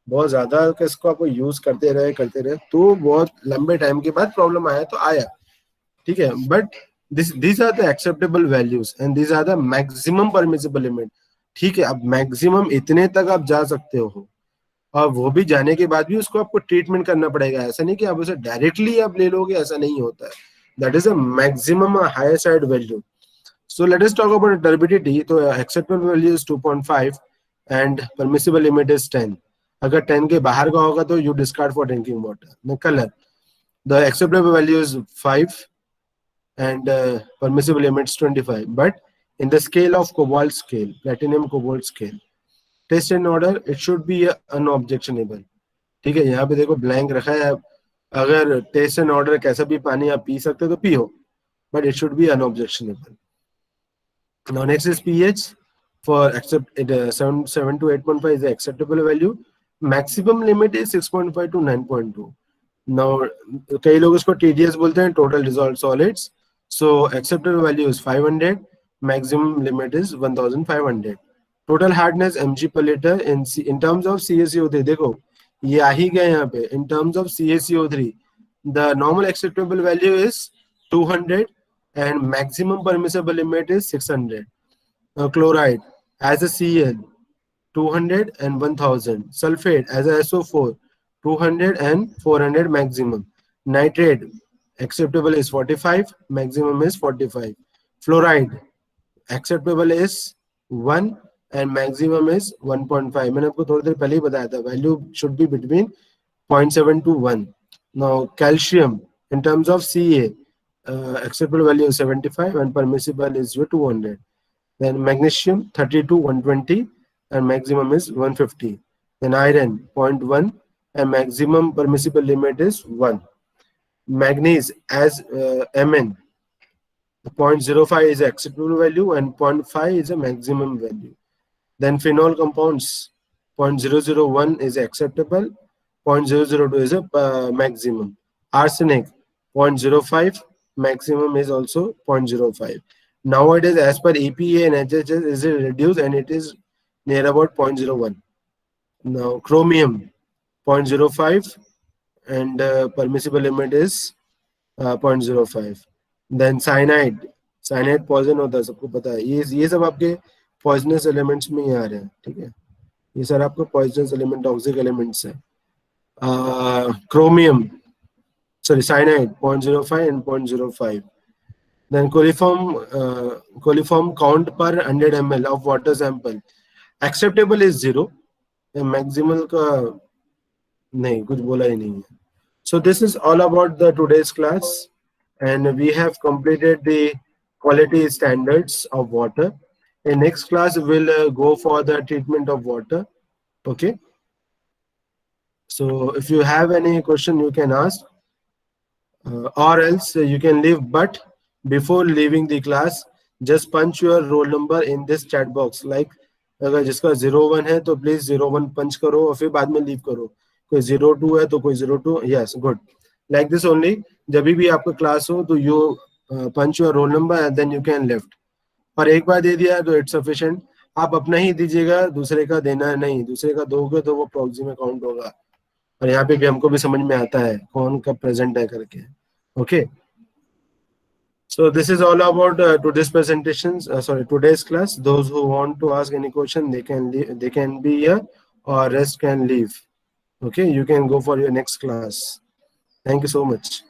बहुत ज्यादा इसको आपको यूज करते रहे तो बहुत लंबे टाइम के बाद प्रॉब्लम आया तो आया, ठीक है. But these are the acceptable values and these are the maximum permissible limit. ठीक है, अब मैक्सिमम इतने तक आप जा सकते हो, और वो भी जाने के बाद भी उसको आपको ट्रीटमेंट करना पड़ेगा. ऐसा नहीं कि आप उसे डायरेक्टली आप ले लोगे, ऐसा नहीं होता है. That is a maximum higher side value. So let us talk about turbidity. तो acceptable value is 2.5 and permissible limit is 10. अगर 10 के बाहर का होगा तो you discard for drinking water. The color, the acceptable value is 5 and permissible limit is 25. But in the scale of cobalt scale, platinum cobalt scale, taste and order, it should be unobjectionable. ठीक है, यहाँ पे देखो blank रखा है. अगर test and order कैसा भी पानी आप पी सकते हो तो पियो, but it should be unobjectionable. Now next is pH. For accept it 7 to 8.5 is the acceptable value. Maximum limit is 6.5 to 9.2. Now कई लोग इसको TDS बोलते हैं, total dissolved solids. So acceptable value is 500. Maximum limit is 1500. Total hardness mg per liter in terms of CaCO3. देखो ये आ ही गए यहाँ पे. In terms of CaCO3, the normal acceptable value is 200. And maximum permissible limit is 600. Chloride as a Cl 200 and 1000. Sulfate as a SO4 200 and 400 maximum. Nitrate acceptable is 45, maximum is 45. Fluoride acceptable is 1 and maximum is 1.5. मैंने आपको थोड़ी देर पहले ही बताया था, value should be between 0.7 to 1. Now calcium in terms of Ca, acceptable value is 75 and permissible is 200. Then magnesium 30 to 120 and maximum is 150. Then iron 0.1 and maximum permissible limit is 1. Manganese as Mn, 0.05 is acceptable value and 0.5 is a maximum value. Then phenol compounds 0.001 is acceptable, 0.002 is a maximum. Arsenic 0.05, maximum is also 0.05. Nowadays, as per EPA and HHS, is reduced and it is near about 0.01. Now, chromium 0.05 and permissible limit is 0.05. Then cyanide poison होता है, सबको पता है. ये सब आपके poisonous elements में ही आ रहे हैं, ठीक है. ये सर आपको poisonous element, toxic elements है. Cyanide 0.05 and 0.05. Then coliform count per 100 ml of water sample. Acceptable is 0. Maximal का नहीं, कुछ बोला ही नहीं है. So this is all about the today's class, and we have completed the quality standards of water. In next class we'll go for the treatment of water. Okay. So if you have any question you can ask. or else you can leave, but before leaving the class just punch your roll number in this chat box. Like अगर जिसका 01 है तो please 01 पंच करो और फिर बाद में leave करो. कोई 02 है तो कोई 02. Yes, good. Like this only. जब भी आपका क्लास हो तो you punch your roll number and then you can left. और एक बार दे दिया तो इट्स सफिशिएंट. आप अपना ही दीजिएगा, दूसरे का देना नहीं. दूसरे का दोगे तो वो प्रॉक्सी में काउंट होगा. और यहाँ पे भी हमको भी समझ में आता है कौन कब प्रेजेंट है करके. Okay. So this is all about today's presentations. Today's class. Those who want to ask any question, they can leave, they can be here, or rest can leave. Okay, you can go for your next class. Thank you so much.